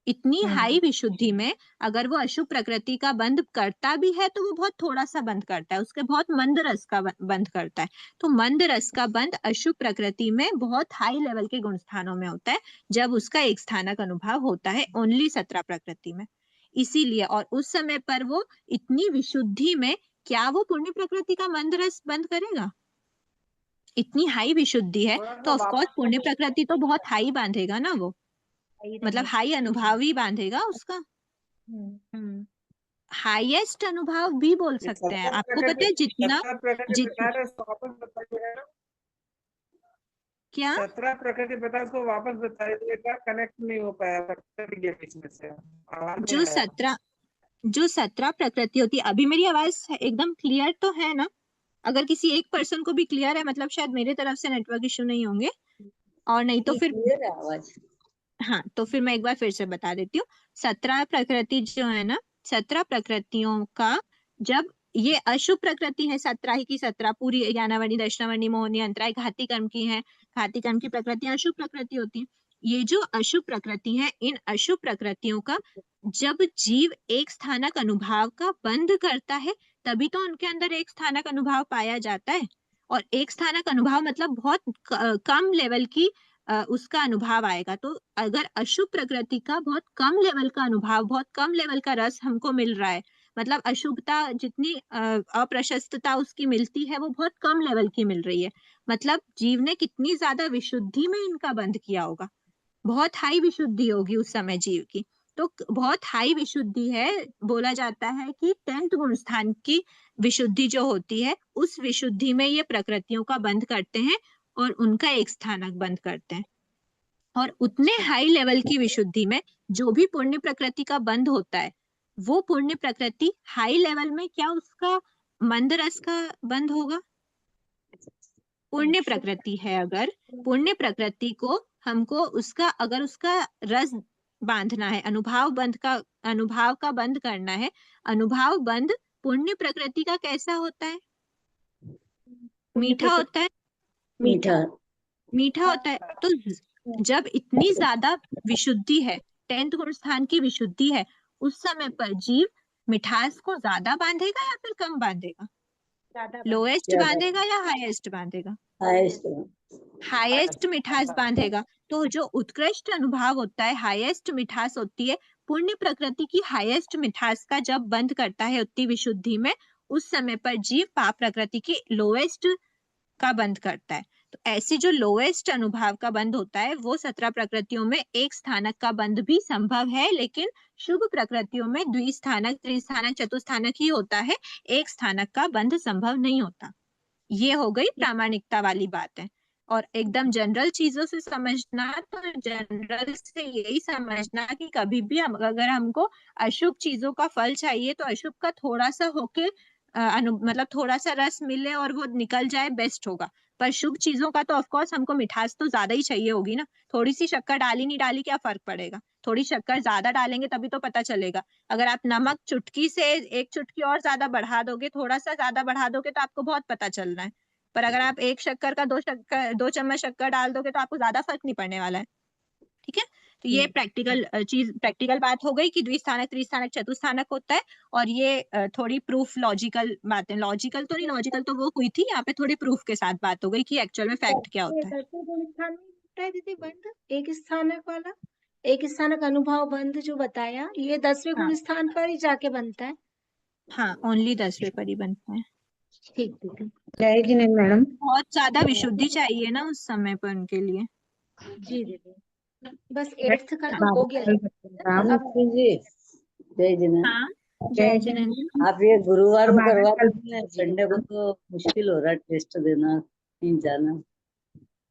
इतनी हाई विशुद्धि में अगर वो अशुभ प्रकृति का बंद करता भी है तो वो बहुत थोड़ा सा बंद करता है, उसके बहुत मंद रस का बंद करता है। तो मंद रस का बंद अशुभ प्रकृति में बहुत हाई लेवल के गुण स्थानों में होता है, जब उसका एक स्थानक अनुभव होता है ओनली 17 प्रकृति में। इसीलिए, और उस समय पर वो इतनी विशुद्धि में, क्या वो पुण्य प्रकृति का मंद रस बंद करेगा? इतनी हाई विशुद्धि है तो ऑफ कोर्स पुण्य प्रकृति तो बहुत हाई बांधेगा ना वो, मतलब हाई अनुभव ही बांधेगा उसका। हाईएस्ट अनुभव भी बोल सकते हैं। आपको पता है जितना क्या 17 प्रकृति बता, उसको वापस बताइए, कनेक्ट नहीं हो पाया, बीच में से जो 17 प्रकृति होती है, अभी मेरी आवाज एकदम क्लियर तो है ना? अगर किसी एक पर्सन को भी क्लियर है, मतलब शायद मेरे तरफ से नेटवर्क इशू नहीं होंगे, और नहीं तो फिर क्लियर है आवाज। हाँ, तो फिर मैं एक बार फिर से बता देती हूँ। 17 प्रकृति जो है ना, 17 प्रकृतियों का जब ये अशुभ प्रकृति है, 17 ही की 17 पूरी ज्ञानावर्णी, दर्शनावर्णी, मोहिनी, अंतराय, घाती कर्म की है। घाती कर्म की प्रकृति अशुभ प्रकृति होती है। ये जो अशुभ प्रकृति है, इन अशुभ प्रकृतियों का जब जीव एक स्थानक अनुभाव का बंध करता है, तभी तो उनके अंदर एक स्थानक अनुभाव पाया जाता है। और एक स्थानक अनुभाव मतलब बहुत कम लेवल की उसका अनुभव आएगा। तो अगर अशुभ प्रकृति का बहुत कम लेवल का अनुभव, बहुत कम लेवल का रस हमको मिल रहा है, मतलब अशुभता जितनी अप्रशस्तता उसकी मिलती है वो बहुत कम लेवल की मिल रही है, मतलब जीव ने कितनी ज्यादा विशुद्धि में इनका बंध किया होगा, बहुत हाई विशुद्धि होगी उस समय जीव की। तो बहुत हाई विशुद्धि है, बोला जाता है कि 10th गुण स्थान की विशुद्धि जो होती है, उस विशुद्धि में ये प्रकृतियों का बंध करते हैं और उनका एक स्थानक बंद करते हैं। और उतने हाई लेवल की विशुद्धि में जो भी पुण्य प्रकृति का बंध होता है, वो पुण्य प्रकृति हाई लेवल में क्या उसका मंद रस का बंध होगा? पुण्य प्रकृति है, अगर पुण्य प्रकृति को हमको उसका अगर उसका रस बांधना है, अनुभव का बंध करना है, अनुभव बंध पुण्य प्रकृति का कैसा होता है? मीठा होता है, मीठा। मीठा होता है। तो जब इतनी ज्यादा विशुद्धि है, 10th गुण स्थान की विशुद्धि है, उस समय पर जीव मिठास को ज्यादा बांधेगा या फिर कम बांधेगा? लोएस्ट ज्यादा। बांधेगा या हाईएस्ट बांधेगा? हाईएस्ट। हाईएस्ट मिठास बांधेगा। तो जो उत्कृष्ट अनुभव होता है, हाईएस्ट मिठास होती है, पुण्य प्रकृति की हाईएस्ट मिठास का जब बंद करता है उतनी विशुद्धि में, उस समय पर जीव पाप प्रकृति की लोएस्ट का बंद करता है। तो ऐसे जो लोएस्ट अनुभव का बंद होता है, वो 17 प्रकृतियों में एक स्थानक का बंद भी संभव है, लेकिन शुभ प्रकृतियों में द्विस्थानक, त्रिस्थानक, चतुस्थानक ही होता है, एक स्थानक का बंद संभव नहीं होता। ये हो गई प्रामाणिकता वाली बात है। और एकदम जनरल चीजों से समझना, तो जनरल से यही समझना कि कभी भी अगर हमको अशुभ चीजों का फल चाहिए, तो अशुभ का थोड़ा सा होके मतलब थोड़ा सा रस मिले और वो निकल जाए, बेस्ट होगा। पर शुभ चीजों का तो ऑफ कोर्स हमको मिठास तो ज्यादा ही चाहिए होगी ना। थोड़ी सी शक्कर डाली नहीं डाली क्या फर्क पड़ेगा? थोड़ी शक्कर ज्यादा डालेंगे तभी तो पता चलेगा। अगर आप नमक चुटकी से एक चुटकी और ज्यादा बढ़ा दोगे, थोड़ा सा ज्यादा बढ़ा दोगे, तो आपको बहुत पता चलना है। पर अगर आप एक शक्कर का 2 चम्मच शक्कर डाल दोगे, तो आपको ज्यादा फर्क नहीं पड़ने वाला है। ठीक है, तो ये प्रैक्टिकल बात हो गई कि द्विस्थानक, त्रिस्थानक, चतुस्थानक होता है। और ये थोड़ी प्रूफ लॉजिकल बातें, लॉजिकल तो नहीं, लॉजिकल तो वो हुई थी, यहाँ पे थोड़ी प्रूफ के साथ बात हो गई कि एक्चुअल में फैक्ट क्या होता है। 10वें गुण स्थान में होता है दीदी बंध, एक स्थानक वाला, एक स्थानक अनुभव बंध जो बताया, ये 10वें हाँ गुण स्थान पर ही जाके बनता है। हाँ, ओनली 10वें पर ही बनता है। ठीक ठीक है। जय जिनेन्द्र मैडम। बहुत ज्यादा विशुद्धि चाहिए ना उस समय पर उनके लिए। जी दीदी, बस 8th का तो हो गया। राम अब जी, जय जिनेन्द्र। हाँ, जय जिनेन्द्र। आप ये गुरुवार को अब करवा कल- दीजिए, संडे को तो मुश्किल हो रहा है टेस्ट देना, नहीं जाना।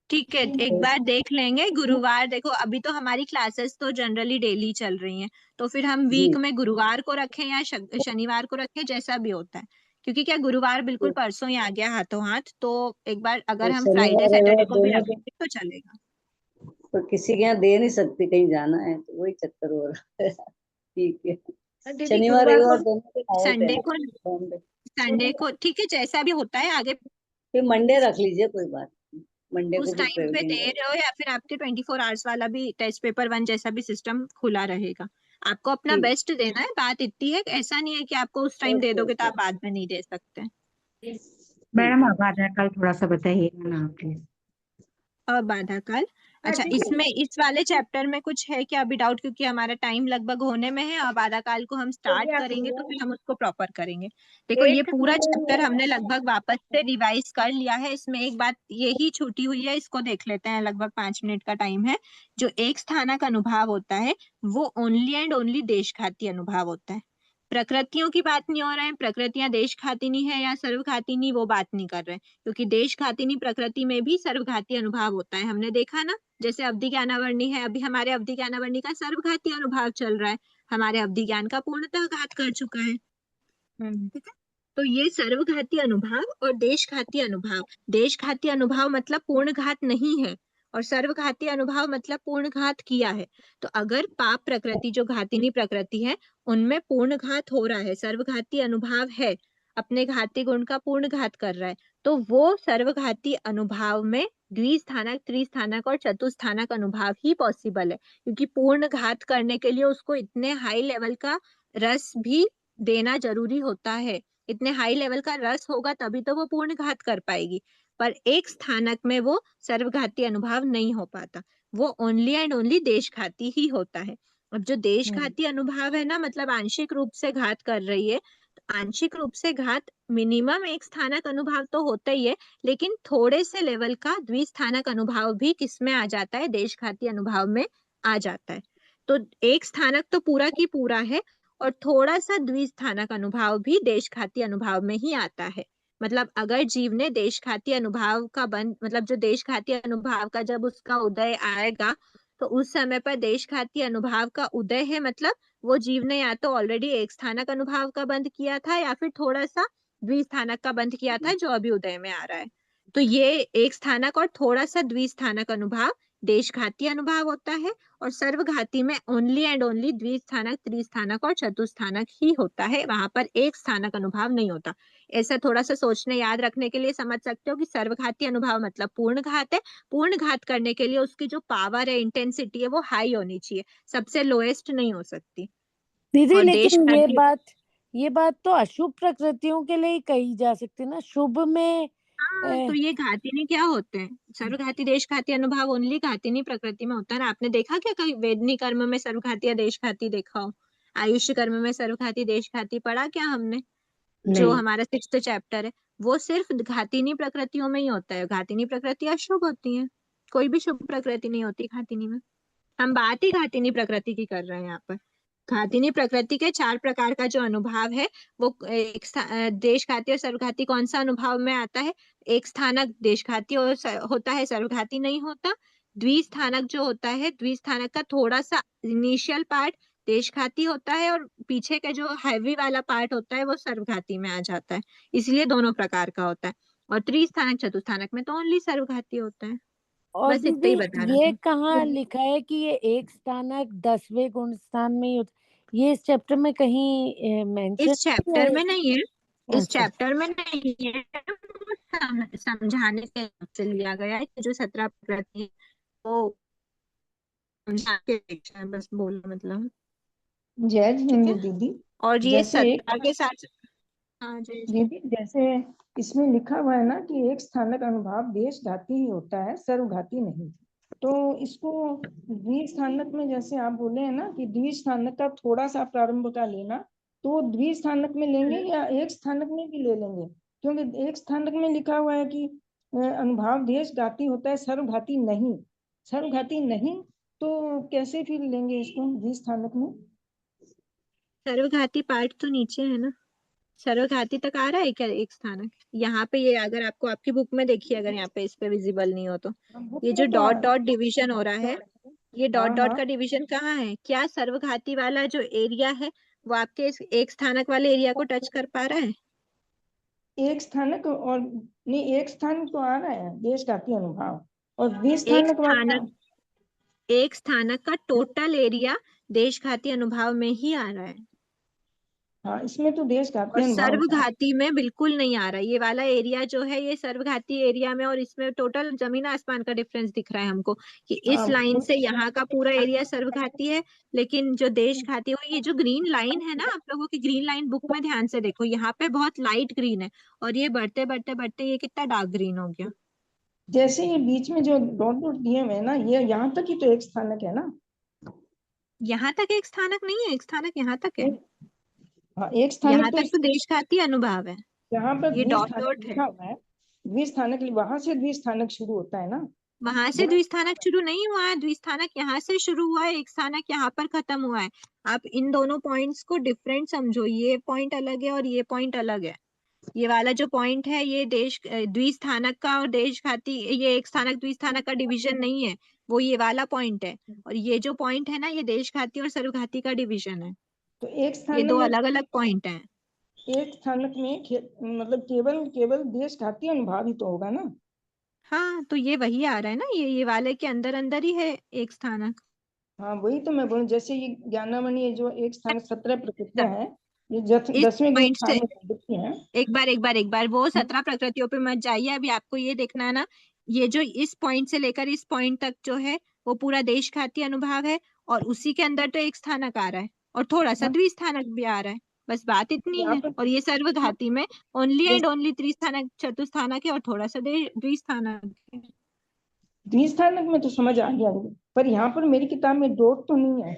ठीक है, एक बार देख लेंगे। गुरुवार देखो, अभी तो हमारी क्लासेस तो जनरली डेली चल रही हैं, तो फिर हम जी। वीक में गुरुवार को रखें या शनिवार को रखें, जैसा भी होता है। क्योंकि क्या गुरुवार बिल्कुल परसों ही आ गया हाथों हाथ, तो एक बार अगर तो हम शनिवार फ्राइडे रविवार सैटरडे को भी दोनों रखेंगे तो चलेगा। तो किसी के यहाँ दे नहीं सकती, कहीं जाना है तो वही चक्कर हो रहा है। ठीक है, दीदी शनिवार गुरुवार रविवार को दोनों के आओ संडे को, संडे। संडे को ठीक है, जैसा भी होता है आगे। फिर मंडे रख लीजिए, कोई बात नहीं, मंडे को उस भी टाइम पे दे ट्रेनिंग है। रहे हो या फिर आपके 24 आवर्स वाला भी टेस्ट पेपर 1 जैसा भी सिस्टम खुला रहेगा। आपको अपना ठीक। बेस्ट देना है, बात इतनी है। ऐसा नहीं है कि आपको उस टाइम दे ओके दोगे तो ओके। आप बाद में नहीं दे सकते। मैडम अब आधार कार्ड थोड़ा सा बताइएगा ना प्लीज। और बाधा काल, अच्छा, दीदी इसमें इस वाले चैप्टर में कुछ है क्या अभी डाउट? क्योंकि हमारा टाइम लगभग होने में है और बाधा काल को हम हो स्टार्ट गया करेंगे तो पूरा। फिर हम उसको प्रॉपर करेंगे। देखो, ये 8th पूरा गुण चैप्टर हमने लगभग वापस से रिवाइज कर लिया है। इसमें एक बात यही छूटी हुई है, इसको देख लेते हैं। लगभग 5 मिनट का टाइम है। जो एक स्थानक अनुभव होता है, वो ओनली एंड ओनली देशघाती अनुभव होता है। प्रकृतियों की बात नहीं हो रहा है, प्रकृतियां देशघातिनी है या सर्वघातिनी, वो बात नहीं कर रहे हैं। क्योंकि देशघातिनी प्रकृति में भी सर्वघाती अनुभव होता है, हमने देखा ना। जैसे अवधि ज्ञानावर्णी है, अभी हमारे अवधि ज्ञानावर्णी का सर्वघाती अनुभव चल रहा है, हमारे अवधि ज्ञान का पूर्णतः घात कर चुका है। ठीक है, तो ये सर्वघाती अनुभव और देशघाती अनुभव। देशघाती अनुभव मतलब पूर्ण घात नहीं है, और सर्वघाती अनुभाव मतलब पूर्ण घात किया है। तो अगर पाप प्रकृति जो घातिनी प्रकृति है उनमें पूर्ण घात हो रहा है, सर्वघाती अनुभाव है, अपने घाती गुण का पूर्ण घात कर रहा है, तो वो सर्वघाती अनुभाव में द्विस्थानक, त्रिस्थानक और चतुस्थानक अनुभाव ही पॉसिबल है, क्योंकि पूर्ण घात करने के लिए उसको इतने हाई लेवल का रस भी देना जरूरी होता है। इतने हाई लेवल का रस होगा तभी तो वो पूर्ण घात कर पाएगी, पर एक स्थानक में वो सर्वघाती अनुभाव नहीं हो पाता, वो ओनली एंड ओनली देशघाती ही होता है। अब जो देशघाती अनुभाव है ना, मतलब आंशिक रूप से घात कर रही है, तो आंशिक रूप से घात मिनिमम एक स्थानक अनुभाव तो होता ही है, लेकिन थोड़े से लेवल का द्विस्थानक अनुभाव भी किसमें आ जाता है, देशघाती अनुभाव में आ जाता है। तो एक स्थानक तो पूरा की पूरा है, और थोड़ा सा द्विस्थानक अनुभाव भी देशघाती अनुभाव में ही आता है। मतलब अगर जीव ने देशघाती अनुभाव का बंध, मतलब जो देशघाती अनुभाव का जब उसका उदय आएगा, तो उस समय पर देशघाती अनुभाव का उदय है, मतलब वो जीव ने या तो ऑलरेडी एक स्थानक अनुभाव का बंध किया था या फिर थोड़ा सा द्विस्थानक का बंध किया था जो अभी उदय में आ रहा है। तो ये एक स्थानक और थोड़ा सा द्विस्थानक अनुभाव देशघाती अनुभाव होता है, और सर्वघाती में ओनली एंड ओनली द्विस्थानक, त्रिस्थानक और चतुस्थानक ही होता है, वहां पर एक स्थानक अनुभाव नहीं होता। ऐसा थोड़ा सा सोचने याद रखने के लिए समझ सकते हो कि सर्वघाती अनुभाव मतलब पूर्ण घात है, पूर्ण घात करने के लिए उसकी जो पावर है, इंटेंसिटी है, वो हाई होनी चाहिए, सबसे लोएस्ट नहीं हो सकती। दीदी और लेकिन देशघाती, ये बात तो अशुभ प्रकृतियों के लिए ही कही जा सकती है ना, शुभ में हाँ तो ये घातिनी क्या होते हैं, सर्वघाती देशघाती अनुभाव ओनली घातिनी प्रकृति में होता है ना। आपने देखा क्या कहीं वेदनी कर्म में सर्वघाती या देशघाती देखा हो? आयुष्य कर्म में सर्वघाती देशघाती पढ़ा क्या हमने? जो नहीं। हमारा 6th चैप्टर है, वो सिर्फ घातिनी प्रकृतियों में ही होता है। घातिनी प्रकृति अशुभ होती है, कोई भी शुभ प्रकृति नहीं होती घातिनी में। हम बात ही घातिनी प्रकृति की कर रहे हैं यहाँ पर। घातिनी प्रकृति के 4 प्रकार का जो अनुभाव है, वो देशघाती और सर्वघाती कौन सा अनुभाव में आता है? एक स्थानक देशघाती और होता है, सर्वघाती नहीं होता। द्विस्थानक जो होता है, द्विस्थानक का थोड़ा सा इनिशियल पार्ट देशघाती होता है, और पीछे का जो हैवी वाला पार्ट होता है वो सर्वघाती में आ जाता है, इसलिए दोनों प्रकार का होता है। और त्रिस्थानक चतुस्थानक में तो ओनली सर्वघाती होता है। और बस इतना ही दीदी बताना ये था। कहाँ लिखा है कि ये एक स्थानक 10वें गुण स्थान में ही होता, ये इस चैप्टर में कहीं मेंशन इस चैप्टर में नहीं है, इस अच्छा चैप्टर में नहीं है, वो समझाने के लिए से लिया गया है कि जो 17 प्रकृति है, वो समझा के देखना है, बस बोलो मतलब। जय ठीक हिंद है, दीदी। और ये जैसे 17 के साथ, हाँ जी जी। दीदी जैसे इसमें लिखा हुआ है ना कि एक स्थानक अनुभाव देशघाती ही होता है, सर्वघाती नहीं। तो इसको द्विस्थानक में जैसे आप बोले हैं ना कि द्विस्थानक का थोड़ा सा प्रारंभ का लेना, तो द्विस्थानक में लेंगे या एक स्थानक में भी ले लेंगे? क्योंकि एक स्थानक में लिखा हुआ है कि अनुभाव देशघाती होता है, सर्वघाती नहीं। सर्वघाती नहीं तो कैसे फिर लेंगे इसको द्विस्थानक में? सर्वघाती पार्ट तो नीचे है ना, सर्वघाती तक आ रहा है क्या एक स्थानक? यहाँ पे ये अगर आपको आपकी बुक में देखिए, अगर यहाँ पे इस पे विजिबल नहीं हो तो, बुक ये जो में तो डॉट डॉट डिवीजन हो रहा है, ये डॉट हाँ डॉट हाँ का डिवीजन कहाँ है? क्या सर्वघाती वाला जो एरिया है वो आपके इस एक स्थानक वाले एरिया को टच कर पा रहा है? एक स्थानक और नहीं, एक स्थानक तो आ रहा है देशघाती अनुभाव, और एक द्विस्थानक वाला स्थानक, एक स्थानक का टोटल एरिया देशघाती अनुभाव में ही आ रहा है, हाँ इसमें तो देशघाती और अनुभाव है। सर्वघाती में बिल्कुल नहीं आ रहा। ये वाला एरिया जो है ये सर्वघाती एरिया में, और इसमें टोटल जमीन आसमान का डिफरेंस दिख रहा है हमको, कि इस हाँ लाइन से यहाँ का पूरा एरिया सर्वघाती है, लेकिन जो देशघाती हो, ये जो ग्रीन लाइन है ना, आप लोगों की ग्रीन लाइन बुक में ध्यान से देखो, यहाँ पे बहुत लाइट ग्रीन है, और ये बढ़ते बढ़ते बढ़ते ये कितना डार्क ग्रीन हो गया। जैसे ये बीच में जो डॉट डॉट दिए हुए हैं ना, ये यहाँ तक ही तो एक स्थानक है ना? यहाँ तक एक स्थानक नहीं है, एक स्थानक यहाँ तक है, हाँ एक स्थानक यहाँ तो तक तो देशघाती अनुभाव है, यहाँ पर ये डॉट द्विस्थानक डॉट है। लिखा हुआ है। द्विस्थानक वहां से द्विस्थानक शुरू होता है ना? वहां से वहाँ द्विस्थानक शुरू नहीं हुआ है, द्विस्थानक यहाँ से शुरू हुआ है, एक स्थानक यहाँ पर खत्म हुआ है। आप इन दोनों पॉइंट्स को डिफरेंट समझो, ये पॉइंट अलग है और ये पॉइंट अलग है। ये वाला जो पॉइंट है ये द्विस्थानक का और देशघाती, ये एक स्थानक द्विस्थानक का डिवीजन नहीं है, वो ये वाला पॉइंट है। और ये जो पॉइंट है ना, ये देशघाती और सर्वघाती का डिवीजन है, तो एक ये स्थानक दो में, अलग अलग पॉइंट हैं। एक स्थानक में मतलब केवल केवल देशघाती अनुभाव ही तो होगा ना? हाँ, तो ये वही आ रहा है ना, ये वाले के अंदर अंदर ही है एक स्थानक। हाँ वही तो मैं बोलूं, जैसे ये ज्ञानामणि है जो एक स्थान 17 प्रकृतियां हैं, ये इस 10वें गुण पॉइंट स्थान से में प्रकृति हैं। एक बार वो 17 प्रकृतियों पे मत जाइए। अभी आपको ये देखना है ना, ये जो इस पॉइंट से लेकर इस पॉइंट तक जो है वो पूरा देशघाती अनुभाव है, और उसी के अंदर तो एक स्थानक आ रहा है और थोड़ा सा हाँ, द्विस्थानक भी आ रहा है। बस बात इतनी यहाँ है। पर और ये सर्वघाती में ओनली एंड जैसे ओनली त्रिस्थानक चतुस्थानक है और थोड़ा सा द्विस्थानक है। द्विस्थानक में तो समझ आ गया मुझे, पर यहाँ पर मेरी किताब में डॉट तो नहीं है,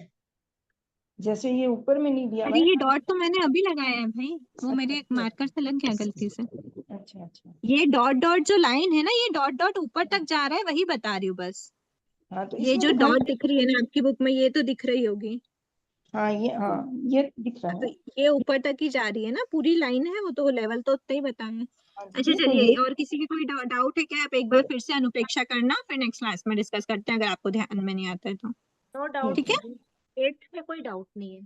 जैसे ये ऊपर में नहीं दिया हुआ अरे है। ये डॉट तो मैंने अभी लगाया है भाई, वो अच्छा मेरे मार्कर से लग गया गलती से। अच्छा अच्छा। ये डॉट डॉट जो लाइन है ना, ये डॉट डॉट ऊपर तक जा रहा है, वही बता रही हूँ बस। हाँ तो ये इसमें जो तो खाली, डॉट दिख रही है ना आपकी बुक में, ये तो दिख रही होगी। हाँ ये दिख रहा तो है। ये ऊपर तक ही जा रही है ना, पूरी लाइन है वो, तो लेवल तो उतना ही बताया। हाँ अच्छा जी, तो चलिए, ये और किसी की कोई डाउट है क्या? आप एक बार फिर से अनुपेक्षा करना, फिर नेक्स्ट क्लास में डिस्कस करते हैं अगर आपको ध्यान में नहीं आता है तो। नो डाउट ठीक ठीक है, है। दीदी, 8th में कोई डाउट नहीं है।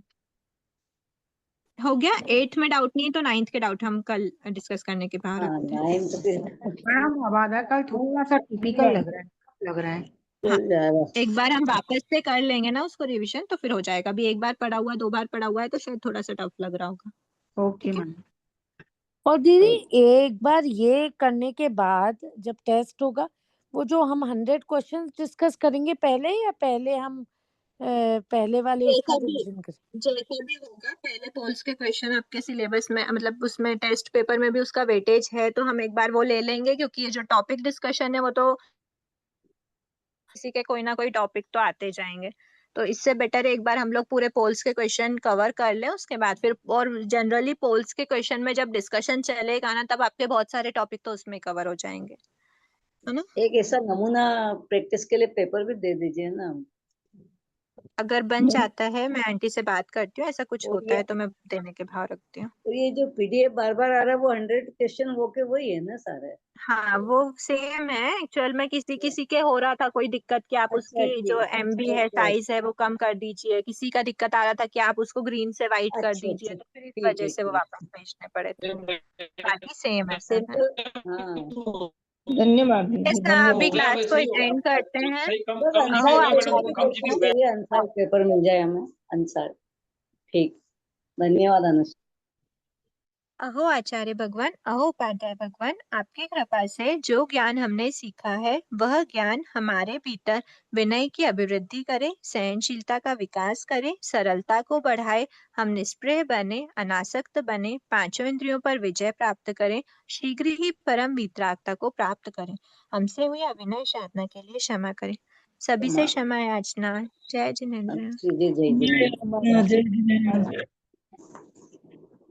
हो गया। 8th में डाउट नहीं है तो 9th के डाउट हम कल डिस्कस करने के बाद हाँ रखते हैं। 9 फिर मैडम आधा कल थोड़ा सा टिपिकल लग रहा है। हाँ, चल जाएगा। एक बार हम वापस से कर लेंगे ना उसको रिवीजन, तो फिर हो जाएगा। अभी एक बार पढ़ा हुआ, 2 बार पढ़ा हुआ है तो शायद थोड़ा सा टफ लग रहा होगा। ओके ठीक है, मैम। और दीदी एक बार ये करने के बाद जब टेस्ट होगा, वो जो हम 100 क्वेश्चंस डिस्कस करेंगे पहले, या पहले हम पहले वाले उसका जैसा भी रिवीजन करें? जैसा भी होगा, पहले पोल्स के क्वेश्चन आपके सिलेबस में, मतलब उसमें टेस्ट पेपर में भी उसका वेटेज है, तो हम एक बार वो ले लेंगे, क्योंकि ये जो टॉपिक डिस्कशन है वो तो किसी के कोई ना कोई टॉपिक तो आते जाएंगे। तो इससे बेटर एक बार हम लोग पूरे पोल्स के क्वेश्चन कवर कर लें, उसके बाद फिर, और जनरली पोल्स के क्वेश्चन में जब डिस्कशन चलेगा ना, तब आपके बहुत सारे टॉपिक तो उसमें कवर हो जाएंगे, है ना। एक ऐसा नमूना प्रैक्टिस के लिए पेपर भी दे दीजिए ना। अगर बन जाता है, मैं आंटी से बात करती हूँ, ऐसा कुछ और होता ये है तो मैं देने के भाव रखती हूँ। और ये जो पीडीएफ बार बार आ रहा है वो 100 क्वेश्चन होके वही है ना सारे? हाँ, वो सेम है एक्चुअल में। किसी किसी के हो रहा था कोई दिक्कत कि आप अच्छा उसकी जो ठीक, एमबी अच्छा है, अच्छा साइज है, वो कम कर दीजिए। किसी का दिक्कत आ रहा था कि आप उसको ग्रीन से व्हाइट कर अच्छा दीजिए, अच्छा तो फिर इस ठीक वजह है से वो ठीक। वापस भेजने पड़े थे। बाकी सेम है सब, है ना। सिंपल। हाँ धन्यवाद दीदी, ऐसा अभी हो धन्यवाद। गया, क्लास को वैसे ही हो गया। एंड करते हैं। सही कम बस कम जीबी अहो हो आंसर गया पेपर मैडम, की आचार्य कम टेंशन जीबी हो भगवान, गया। चाहिए, आंसर पेपर मिल जाए हमें। आंसर ठीक। धन्यवाद अनुष्का। अहो आचार्य भगवान, अहो उपाध्याय भगवान, आपकी कृपा से जो ज्ञान हमने सीखा है, वह ज्ञान हमारे भीतर विनय की अभिवृद्धि करे, सहनशीलता का विकास करे, सरलता को बढ़ाए, हम निष्प्रिय बने, अनासक्त बने, पांचों इंद्रियों पर विजय प्राप्त करें, शीघ्र ही परम वितरागता को प्राप्त करें। हमसे हुई अविनय साधना के लिए क्षमा करें। सभी से क्षमा याचना। जय जिनेन्द्र। जी जय जिनेन्द्र। जय जिनेन्द्र।